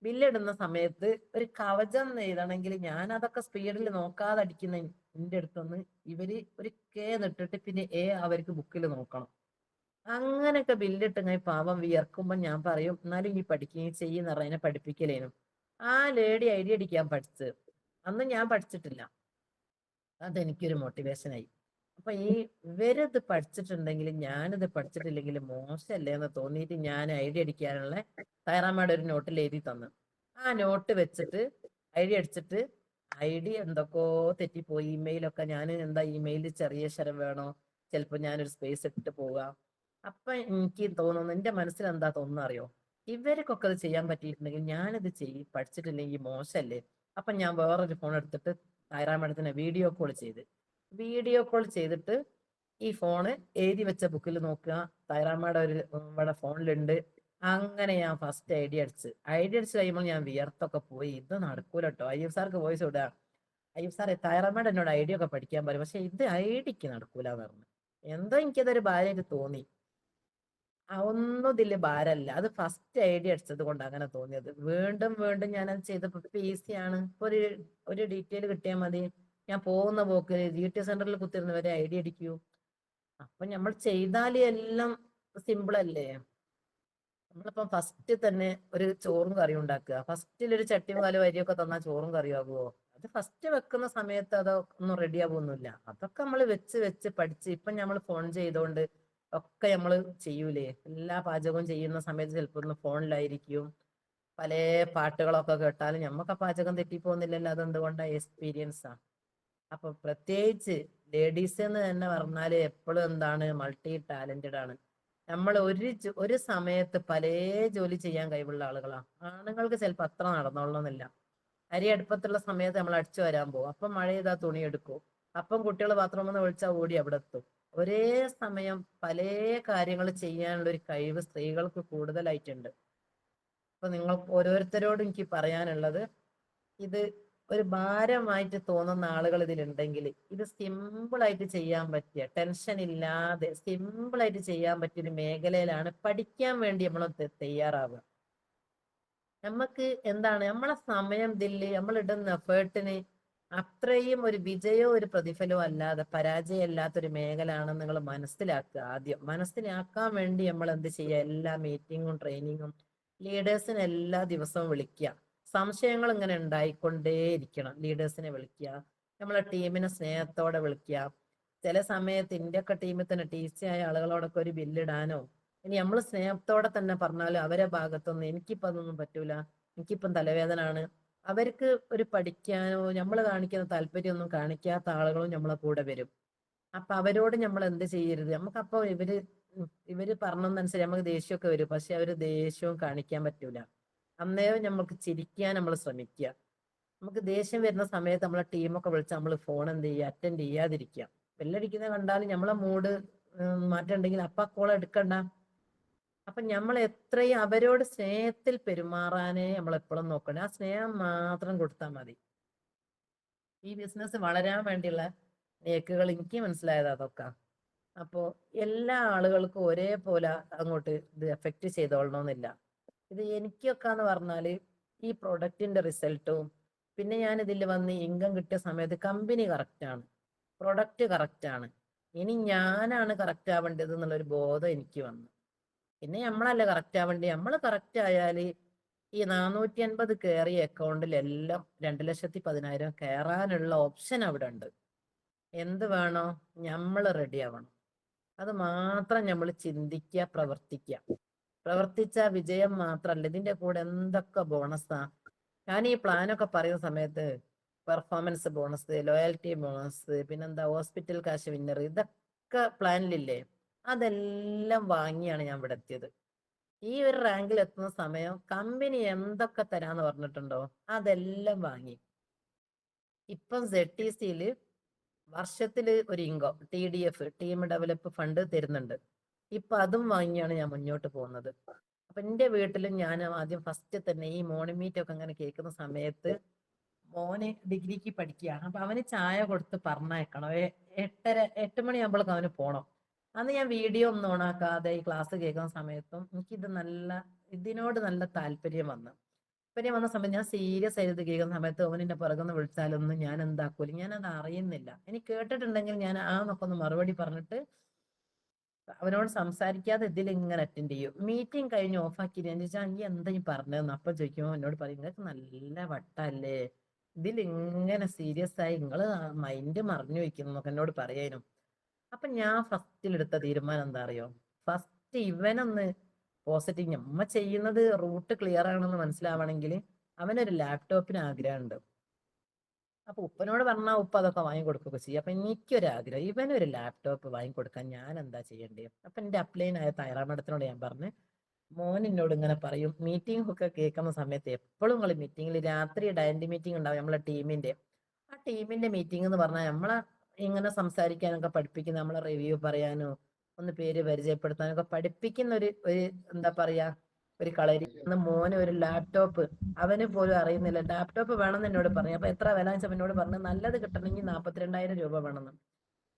A: ബില്ലിടുന്ന സമയത്ത് ഒരു കവചം എഴുതണമെങ്കിൽ ഞാൻ അതൊക്കെ സ്പീഡിൽ നോക്കാതെ അടിക്കുന്ന എൻ്റെ അടുത്തൊന്ന് ഇവര് ഒരു K നിട്ടിട്ട് പിന്നെ A അവർക്ക് ബുക്കിൽ നോക്കണം. അങ്ങനെയൊക്കെ ബില്ലിട്ട് ഞാൻ പാവം വിയർക്കുമ്പോൾ ഞാൻ പറയും, എന്നാലും ഇനി പഠിക്കുകയും ചെയ്യുന്ന അതിനെ പഠിപ്പിക്കലേനും. ആ ലേഡി ID അടിക്കാൻ പഠിച്ച്, അന്ന് ഞാൻ പഠിച്ചിട്ടില്ല. അതെനിക്കൊരു മോട്ടിവേഷനായി. അപ്പൊ ഈ ഇവരിത് പഠിച്ചിട്ടുണ്ടെങ്കിൽ ഞാനിത് പഠിച്ചിട്ടില്ലെങ്കിൽ മോശമല്ലേ എന്ന് തോന്നിയിട്ട് ഞാൻ ഐഡിയ അടിക്കാനുള്ള തയ്യാറാമ്മയുടെ ഒരു നോട്ടിൽ എഴുതി തന്നു. ആ നോട്ട് വെച്ചിട്ട് ഐഡിയ അടിച്ചിട്ട് ഐഡിയ എന്തൊക്കെയോ തെറ്റിപ്പോയി. ഇമെയിലൊക്കെ ഞാൻ എന്താ ഇമെയിലിൽ ചെറിയ അക്ഷരം വേണോ, ചിലപ്പോൾ ഞാനൊരു സ്പേസ് ഇട്ടിട്ട് പോവാം. അപ്പൊ എനിക്ക് തോന്നുന്നു, എന്റെ മനസ്സിൽ എന്താ തോന്നുന്നു അറിയോ, ഇവർക്കൊക്കെ അത് ചെയ്യാൻ പറ്റിയിട്ടുണ്ടെങ്കിൽ ഞാനിത് പഠിച്ചിട്ടില്ലെങ്കിൽ മോശമല്ലേ. അപ്പൊ ഞാൻ വേറൊരു ഫോൺ എടുത്തിട്ട് തായറാ മാഡത്തിനെ വീഡിയോ കോൾ ചെയ്തിട്ട് ഈ ഫോണ് എഴുതി വെച്ച ബുക്കിൽ നോക്കുക, തായറാമ്മയുടെ ഒരു ഇവിടെ ഫോണിലുണ്ട്. അങ്ങനെ ഞാൻ ഫസ്റ്റ് ഐഡിയ അടിച്ച് കഴിയുമ്പോൾ ഞാൻ വിയർത്തൊക്കെ പോയി. ഇത് നടക്കൂല കേട്ടോ. അയ്യബ് സാർക്ക് വോയിസ് വിടുക, അയ്യബ് സാറെ തായറാമ്മയുടെ എന്നോട് ഐഡിയ ഒക്കെ പഠിക്കാൻ പറയും, പക്ഷെ ഇത് ഐഡിയക്ക് നടക്കൂല എന്ന് പറഞ്ഞു. എന്തോ എനിക്കതൊരു ഭാര്യയായിട്ട് തോന്നി. ഒന്നും ഇതില് ഭാരല്ല. അത് ഫസ്റ്റ് ഐഡിയ അടിച്ചത് കൊണ്ട് അങ്ങനെ തോന്നിയത്. വീണ്ടും വീണ്ടും ഞാനത് ചെയ്തപ്പോ ഇപ്പൊ ഈസിയാണ്. ഇപ്പൊ ഒരു ഡീറ്റെയിൽ കിട്ടിയാൽ മതി. ഞാൻ പോകുന്ന പോക്ക് GT സെന്ററിൽ കുത്തിരുന്നവരെ ഐഡിയ അടിക്കൂ. അപ്പൊ നമ്മൾ ചെയ്താൽ എല്ലാം സിമ്പിൾ അല്ലേ. നമ്മളിപ്പം ഫസ്റ്റ് തന്നെ ഒരു ചോറും കറിയും ഉണ്ടാക്കുക. ഫസ്റ്റിൽ ഒരു ചട്ടിയും പാലും അരിയൊക്കെ തന്നാൽ ചോറും കറിയും ആകുമോ? അത് ഫസ്റ്റ് വെക്കുന്ന സമയത്ത് അതൊന്നും റെഡി ആവുമൊന്നുമില്ല. അതൊക്കെ നമ്മൾ വെച്ച് വെച്ച് പഠിച്ച് ഇപ്പൊ നമ്മൾ ഫോൺ ചെയ്തോണ്ട് ഒക്കെ നമ്മൾ ചെയ്യൂലേ. എല്ലാ പാചകവും ചെയ്യുന്ന സമയത്ത് ചിലപ്പോ ഒന്ന് ഫോണിലായിരിക്കും. പല പാട്ടുകളൊക്കെ കേട്ടാലും ഞമ്മക്ക് ആ പാചകം തെറ്റിപ്പോകുന്നില്ലല്ലോ. അതെന്തുകൊണ്ടാ എക്സ്പീരിയൻസാ. അപ്പൊ പ്രത്യേകിച്ച് ലേഡീസ് എന്ന് തന്നെ പറഞ്ഞാല് എപ്പോഴും എന്താണ്, മൾട്ടി ടാലന്റഡ് ആണ്. നമ്മൾ ഒരു സമയത്ത് പല ജോലി ചെയ്യാൻ കഴിവുള്ള ആളുകളാണ്. ആണുങ്ങൾക്ക് ചിലപ്പോൾ അത്ര നടന്നോളണമെന്നില്ല. അരി അടുപ്പത്തുള്ള സമയത്ത് നമ്മൾ അടിച്ചു വരാൻ പോകും, അപ്പം മഴ ചെയ്താ തുണി എടുക്കും, അപ്പം കുട്ടികൾ ബാത്റൂമിൽ നിന്ന് വിളിച്ചാൽ ഓടി അവിടെ എത്തും. ഒരേ സമയം പല കാര്യങ്ങൾ ചെയ്യാനുള്ള ഒരു കഴിവ് സ്ത്രീകൾക്ക് കൂടുതലായിട്ടുണ്ട്. അപ്പൊ നിങ്ങൾ ഓരോരുത്തരോടും എനിക്ക് പറയാനുള്ളത്, ഇത് ഒരു ഭാരമായിട്ട് തോന്നുന്ന ആളുകൾ ഇതിലുണ്ടെങ്കിൽ ഇത് സിമ്പിളായിട്ട് ചെയ്യാൻ പറ്റിയ, ടെൻഷൻ ഇല്ലാതെ സിമ്പിളായിട്ട് ചെയ്യാൻ പറ്റിയ ഒരു മേഖലയിലാണ് പഠിക്കാൻ വേണ്ടി നമ്മൾ തയ്യാറാവുക. നമുക്ക് എന്താണ് നമ്മളെ സമയം ദില്ലി നമ്മൾ ഇടുന്ന എഫേർട്ടിന് അത്രയും ഒരു വിജയവും ഒരു പ്രതിഫലവും അല്ലാതെ പരാജയമല്ലാത്തൊരു മേഖലയാണെന്ന് നിങ്ങൾ മനസ്സിലാക്കുക. ആദ്യം മനസ്സിലാക്കാൻ വേണ്ടി നമ്മൾ എന്ത് ചെയ്യുക, എല്ലാ മീറ്റിങ്ങും ട്രെയിനിങ്ങും ലീഡേഴ്സിനെ എല്ലാ ദിവസവും വിളിക്കുക. സംശയങ്ങൾ ഇങ്ങനെ ഉണ്ടായിക്കൊണ്ടേയിരിക്കണം. ലീഡേഴ്സിനെ വിളിക്കുക, നമ്മളെ ടീമിനെ സ്നേഹത്തോടെ വിളിക്കുക. ചില സമയത്ത് ഇന്ത്യ ഒക്കെ ടീമിൽ തന്നെ ടീച്ചർ ആയ ആളുകളോടൊക്കെ ഒരു ബില്ലിടാനോ, ഇനി നമ്മൾ സ്നേഹത്തോടെ തന്നെ പറഞ്ഞാലും അവരെ ഭാഗത്തൊന്നും എനിക്കിപ്പോ അതൊന്നും പറ്റൂല, എനിക്കിപ്പം തലവേദന ആണ്, അവർക്ക് ഒരു പഠിക്കാനോ നമ്മൾ കാണിക്കുന്ന താല്പര്യമൊന്നും കാണിക്കാത്ത ആളുകളും നമ്മളെ കൂടെ വരും. അപ്പൊ അവരോട് നമ്മൾ എന്ത് ചെയ്യരുത്, നമുക്കപ്പോ ഇവര് പറഞ്ഞതനുസരിച്ച് നമുക്ക് ദേഷ്യമൊക്കെ വരും, പക്ഷെ അവര് ദേഷ്യവും കാണിക്കാൻ പറ്റൂല. അന്നേരം നമുക്ക് ചിരിക്കാൻ നമ്മൾ ശ്രമിക്കുക. നമുക്ക് ദേഷ്യം വരുന്ന സമയത്ത് നമ്മളെ ടീമൊക്കെ വിളിച്ച് നമ്മൾ ഫോൺ എന്ത് ചെയ്യുക, അറ്റൻഡ് ചെയ്യാതിരിക്കുക. ബെല്ലടിക്കുന്നത് കണ്ടാലും നമ്മളെ മൂഡ് മാറ്റമുണ്ടെങ്കിൽ അപ്പ കോൾ എടുക്കണ്ട. അപ്പൊ നമ്മൾ എത്രയും അവരോട് സ്നേഹത്തിൽ പെരുമാറാനേ നമ്മൾ എപ്പോഴും നോക്കണേ. ആ സ്നേഹം മാത്രം കൊടുത്താൽ മതി. ഈ ബിസിനസ് വളരാൻ വേണ്ടിയുള്ള നേക്കുകൾ എനിക്ക് മനസ്സിലായത് അതൊക്കെ. അപ്പോ എല്ലാ ആളുകൾക്കും ഒരേപോലെ അങ്ങോട്ട് ഇത് എഫക്റ്റ് ചെയ്തോളണമെന്നില്ല. ഇത് എനിക്കൊക്കെ എന്ന് പറഞ്ഞാല് ഈ പ്രൊഡക്റ്റിന്റെ റിസൾട്ടും പിന്നെ ഞാൻ ഇതിൽ വന്ന് ഇൻകം കിട്ടിയ സമയത്ത് കമ്പനി കറക്റ്റാണ്, പ്രൊഡക്റ്റ് കറക്റ്റാണ്, ഇനി ഞാനാണ് കറക്റ്റ് ആവേണ്ടത് എന്നുള്ളൊരു ബോധം എനിക്ക് വന്നു. പിന്നെ നമ്മളല്ല കറക്റ്റ് ആവേണ്ടി, നമ്മൾ കറക്റ്റ് ആയാല് ഈ 450 കയറിയ അക്കൗണ്ടിലെല്ലാം 2,10,000 കയറാനുള്ള ഓപ്ഷൻ അവിടെ ഉണ്ട്. എന്ത് വേണോ, നമ്മൾ റെഡി ആവണം. അത് മാത്രം നമ്മൾ ചിന്തിക്കുക, പ്രവർത്തിക്കുക. പ്രവർത്തിച്ച വിജയം മാത്രല്ല, ഇതിന്റെ കൂടെ എന്തൊക്കെ ബോണസാ. ഞാൻ ഈ പ്ലാനൊക്കെ പറയുന്ന സമയത്ത് പെർഫോമൻസ് ബോണസ്, ലോയൽറ്റി ബോണസ്, പിന്നെന്താ ഹോസ്പിറ്റൽ കാശ് വിന്നർ, ഇതൊക്കെ പ്ലാനിലില്ലേ. അതെല്ലാം വാങ്ങിയാണ് ഞാൻ ഇവിടെ എത്തിയത്. ഈ ഒരു റാങ്കിൽ എത്തുന്ന സമയം കമ്പനി എന്തൊക്കെ തരാന്ന് പറഞ്ഞിട്ടുണ്ടോ അതെല്ലാം വാങ്ങി. ഇപ്പം ZTCയിൽ വർഷത്തിൽ ഒരു income TDF, team develop fund തരുന്നുണ്ട്. ഇപ്പൊ അതും വാങ്ങിയാണ് ഞാൻ മുന്നോട്ട് പോകുന്നത്. അപ്പൊ എന്റെ വീട്ടിലും ഞാൻ ആദ്യം ഫസ്റ്റ് തന്നെ ഈ മോർണിംഗ് മീറ്റ് ഒക്കെ അങ്ങനെ കേൾക്കുന്ന സമയത്ത് മോന് ഡിഗ്രിക്ക് പഠിക്കുകയാണ്. അപ്പൊ അവന് ചായ കൊടുത്ത് പറഞ്ഞയക്കണം. 8 മണിയാകുമ്പോഴേക്കും അവന് പോണം. അന്ന് ഞാൻ വീഡിയോ ഒന്നും ഓണാക്കാതെ ഈ ക്ലാസ് കേൾക്കുന്ന സമയത്തും ഇതിനോട് നല്ല താല്പര്യം വന്നു. താല്പര്യം വന്ന സമയത്ത് ഞാൻ സീരിയസ് ആയിട്ട് കേൾക്കുന്ന സമയത്ത് അവനെ പിറകുന്ന് വിളിച്ചാലൊന്നും ഞാൻ എന്താക്കൂല, ഞാനത് അറിയുന്നില്ല. എനിക്ക് കേട്ടിട്ടുണ്ടെങ്കിൽ ഞാൻ എന്നൊക്കെ ഒന്ന് മറുപടി പറഞ്ഞിട്ട് അവനോട് സംസാരിക്കാതെ ഇതിലിങ്ങനെ അറ്റൻഡ് ചെയ്യും. മീറ്റിംഗ് കഴിഞ്ഞ് ഓഫാക്കി ഞാൻ ചോദിച്ചാൽ ഈ എന്താ ഈ പറഞ്ഞതെന്ന് അപ്പം ചോദിക്കുമ്പോൾ എന്നോട് പറയും, നിങ്ങൾക്ക് നല്ല വട്ടല്ലേ, ഇതിൽ ഇങ്ങനെ സീരിയസ് ആയി നിങ്ങള് മൈൻഡ് മറിഞ്ഞു വെക്കുന്നു എന്നോട് പറയാനും. അപ്പൊ ഞാൻ ഫസ്റ്റിലെടുത്ത തീരുമാനം എന്താ അറിയോ, ഫസ്റ്റ് ഇവനൊന്ന് പോസിറ്റീവ്, നമ്മ ചെയ്യുന്നത് റൂട്ട് ക്ലിയർ ആണെന്ന് മനസ്സിലാവണമെങ്കിൽ അവനൊരു ലാപ്ടോപ്പിന് ആഗ്രഹമുണ്ട്. അപ്പൊ ഉപ്പനോട് പറഞ്ഞാൽ ഉപ്പ അതൊക്കെ വാങ്ങിക്കൊടുക്കുകയൊക്കെ ചെയ്യും. അപ്പൊ എനിക്കൊരു ആഗ്രഹം, ഇവനൊരു ലാപ്ടോപ്പ് വാങ്ങിക്കൊടുക്കാൻ ഞാൻ എന്താ ചെയ്യേണ്ടത്. അപ്പൊ എന്റെ അപ്ലൈൻ ആയ തയ്യാറാമടത്തിനോട് ഞാൻ പറഞ്ഞു, മോൻ എന്നോട് ഇങ്ങനെ പറയും, മീറ്റിംഗ് ഒക്കെ കേൾക്കുന്ന സമയത്ത് എപ്പോഴും നിങ്ങൾ മീറ്റിംഗിൽ രാത്രി ഡയറി മീറ്റിംഗ് ഉണ്ടാവും നമ്മളെ ടീമിന്റെ. ആ ടീമിന്റെ മീറ്റിംഗ് എന്ന് പറഞ്ഞാൽ നമ്മളെ ഇങ്ങനെ സംസാരിക്കാനൊക്കെ പഠിപ്പിക്കുന്ന, നമ്മളെ റിവ്യൂ പറയാനോ ഒന്ന് പേര് പരിചയപ്പെടുത്താനൊക്കെ പഠിപ്പിക്കുന്ന ഒരു എന്താ പറയാ ഒരു കളരി. മോന് ഒരു ലാപ്ടോപ്പ് അവന് പോലും അറിയുന്നില്ല, ലാപ്ടോപ്പ് വേണമെന്ന് എന്നോട് പറഞ്ഞു. അപ്പൊ എത്ര വില വെച്ചപ്പോ എന്നോട് പറഞ്ഞു നല്ലത് കിട്ടണമെങ്കിൽ 42,000 രൂപ വേണമെന്ന്.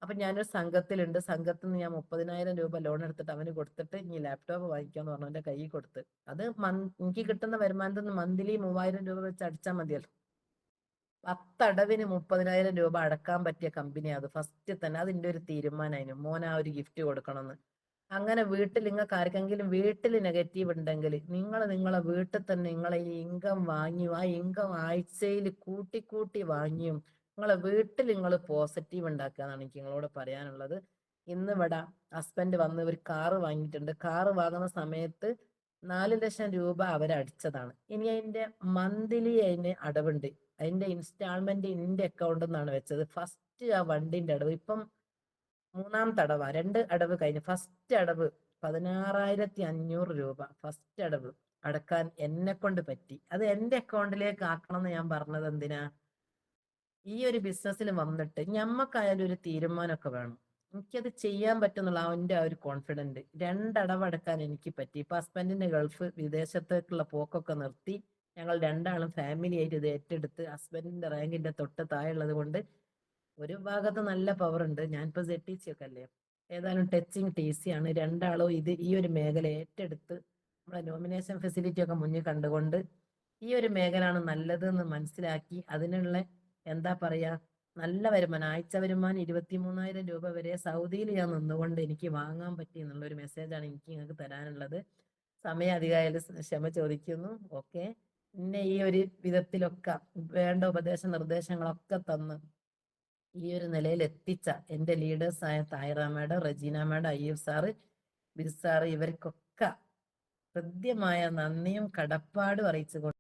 A: അപ്പൊ ഞാനൊരു സംഘത്തിലുണ്ട്, സംഘത്തിൽ നിന്ന് ഞാൻ 30,000 രൂപ ലോൺ എടുത്തിട്ട് അവന് കൊടുത്തിട്ട് ഇനി ലാപ്ടോപ്പ് വാങ്ങിക്കാന്ന് പറഞ്ഞു എന്റെ കൈ കൊടുത്ത്. അത് എനിക്ക് കിട്ടുന്ന വരുമാനത്തിൽ നിന്ന് മന്ത്ലി 3,000 രൂപ വെച്ച് അടിച്ചാൽ മതിയല്ലോ. 10 അടവിന് 30,000 രൂപ അടക്കാൻ പറ്റിയ കമ്പനി അത് ഫസ്റ്റ് തന്നെ. അതിന്റെ ഒരു തീരുമാനമായിരുന്നു മോൻ ആ ഒരു ഗിഫ്റ്റ് കൊടുക്കണമെന്ന്. അങ്ങനെ വീട്ടിൽ നിങ്ങൾക്ക് ആർക്കെങ്കിലും വീട്ടിൽ നെഗറ്റീവ് ഉണ്ടെങ്കിൽ നിങ്ങൾ നിങ്ങളെ വീട്ടിൽ തന്നെ നിങ്ങളെ ഈ ഇൻകം വാങ്ങിയും ആ ഇൻകം ആഴ്ചയിൽ കൂട്ടി കൂട്ടി വാങ്ങിയും നിങ്ങളെ വീട്ടിൽ നിങ്ങൾ പോസിറ്റീവ് ഉണ്ടാക്കുക എന്നാണ് എനിക്ക് നിങ്ങളോട് പറയാനുള്ളത്. ഇന്ന് ഇവിടെ ഹസ്ബൻഡ് വന്ന് ഒരു കാറ് വാങ്ങിയിട്ടുണ്ട്. കാറ് വാങ്ങുന്ന സമയത്ത് 4 ലക്ഷം രൂപ അവരടിച്ചതാണ്. ഇനി അതിന്റെ മന്ത്ലി അതിന് അടവുണ്ട്. അതിന്റെ ഇൻസ്റ്റാൾമെന്റ് എന്റെ അക്കൗണ്ടിൽ നിന്നാണ് വെച്ചത്. ഫസ്റ്റ് ആ വണ്ടിന്റെ അടവ് ഇപ്പം 3ാമത്തെ അടവാ, 2 അടവ് കഴിഞ്ഞു. ഫസ്റ്റ് അടവ് 16,500 രൂപ ഫസ്റ്റ് അടവ് അടക്കാൻ എന്നെ കൊണ്ട് പറ്റി. അത് എന്റെ അക്കൗണ്ടിലേക്ക് ആക്കണം എന്ന് ഞാൻ പറഞ്ഞത് എന്തിനാ, ഈ ഒരു ബിസിനസ്സിൽ വന്നിട്ട് ഞമ്മക്കായാലും ഒരു തീരുമാനമൊക്കെ വേണം. എനിക്കത് ചെയ്യാൻ പറ്റുന്നുള്ള അവന്റെ ആ ഒരു കോൺഫിഡന്റ്. 2 അടവടക്കാൻ എനിക്ക് പറ്റി. ഇപ്പൊ ഹസ്ബൻഡിന്റെ ഗൾഫ് വിദേശത്തേക്കുള്ള പോക്കൊക്കെ നിർത്തി ഞങ്ങൾ രണ്ടാളും ഫാമിലി ആയിട്ട് ഇത് ഏറ്റെടുത്ത്, ഹസ്ബൻഡിന്റെ റാങ്കിന്റെ തൊട്ട് താഴെയുള്ളത് കൊണ്ട് ഒരു ഭാഗത്ത് നല്ല പവർ ഉണ്ട്. ഞാനിപ്പോ ZTC ഒക്കെ അല്ലേ, ഏതായാലും ടച്ചിങ് TC ആണ്. രണ്ടാളും ഈ ഒരു മേഖല ഏറ്റെടുത്ത് നമ്മളെ നോമിനേഷൻ ഫെസിലിറ്റി ഒക്കെ മുന്നിൽ കണ്ടുകൊണ്ട് ഈ ഒരു മേഖലയാണ് നല്ലത് എന്ന് മനസ്സിലാക്കി അതിനുള്ള എന്താ പറയാ നല്ല വരുമാനം, ആഴ്ച വരുമാനം 23,000 രൂപ വരെ സൗദിയിൽ ഞാൻ നിന്നുകൊണ്ട് എനിക്ക് വാങ്ങാൻ പറ്റി എന്നുള്ള ഒരു മെസ്സേജാണ് എനിക്ക് നിങ്ങൾക്ക് തരാനുള്ളത്. സമയം അധികമായാലും ക്ഷമ ചോദിക്കുന്നു. ഓക്കെ, പിന്നെ ഈ ഒരു വിധത്തിലൊക്കെ വേണ്ട ഉപദേശ നിർദ്ദേശങ്ങളൊക്കെ തന്ന് ഈ ഒരു നിലയിൽ എത്തിച്ച എന്റെ ലീഡേഴ്സായ Thayara madam, Rajeena madam, Ayyoob sir, ബിസ് സാറ്, ഇവർക്കൊക്കെ ഹൃദ്യമായ നന്ദിയും കടപ്പാടും അറിയിച്ചുകൊണ്ട്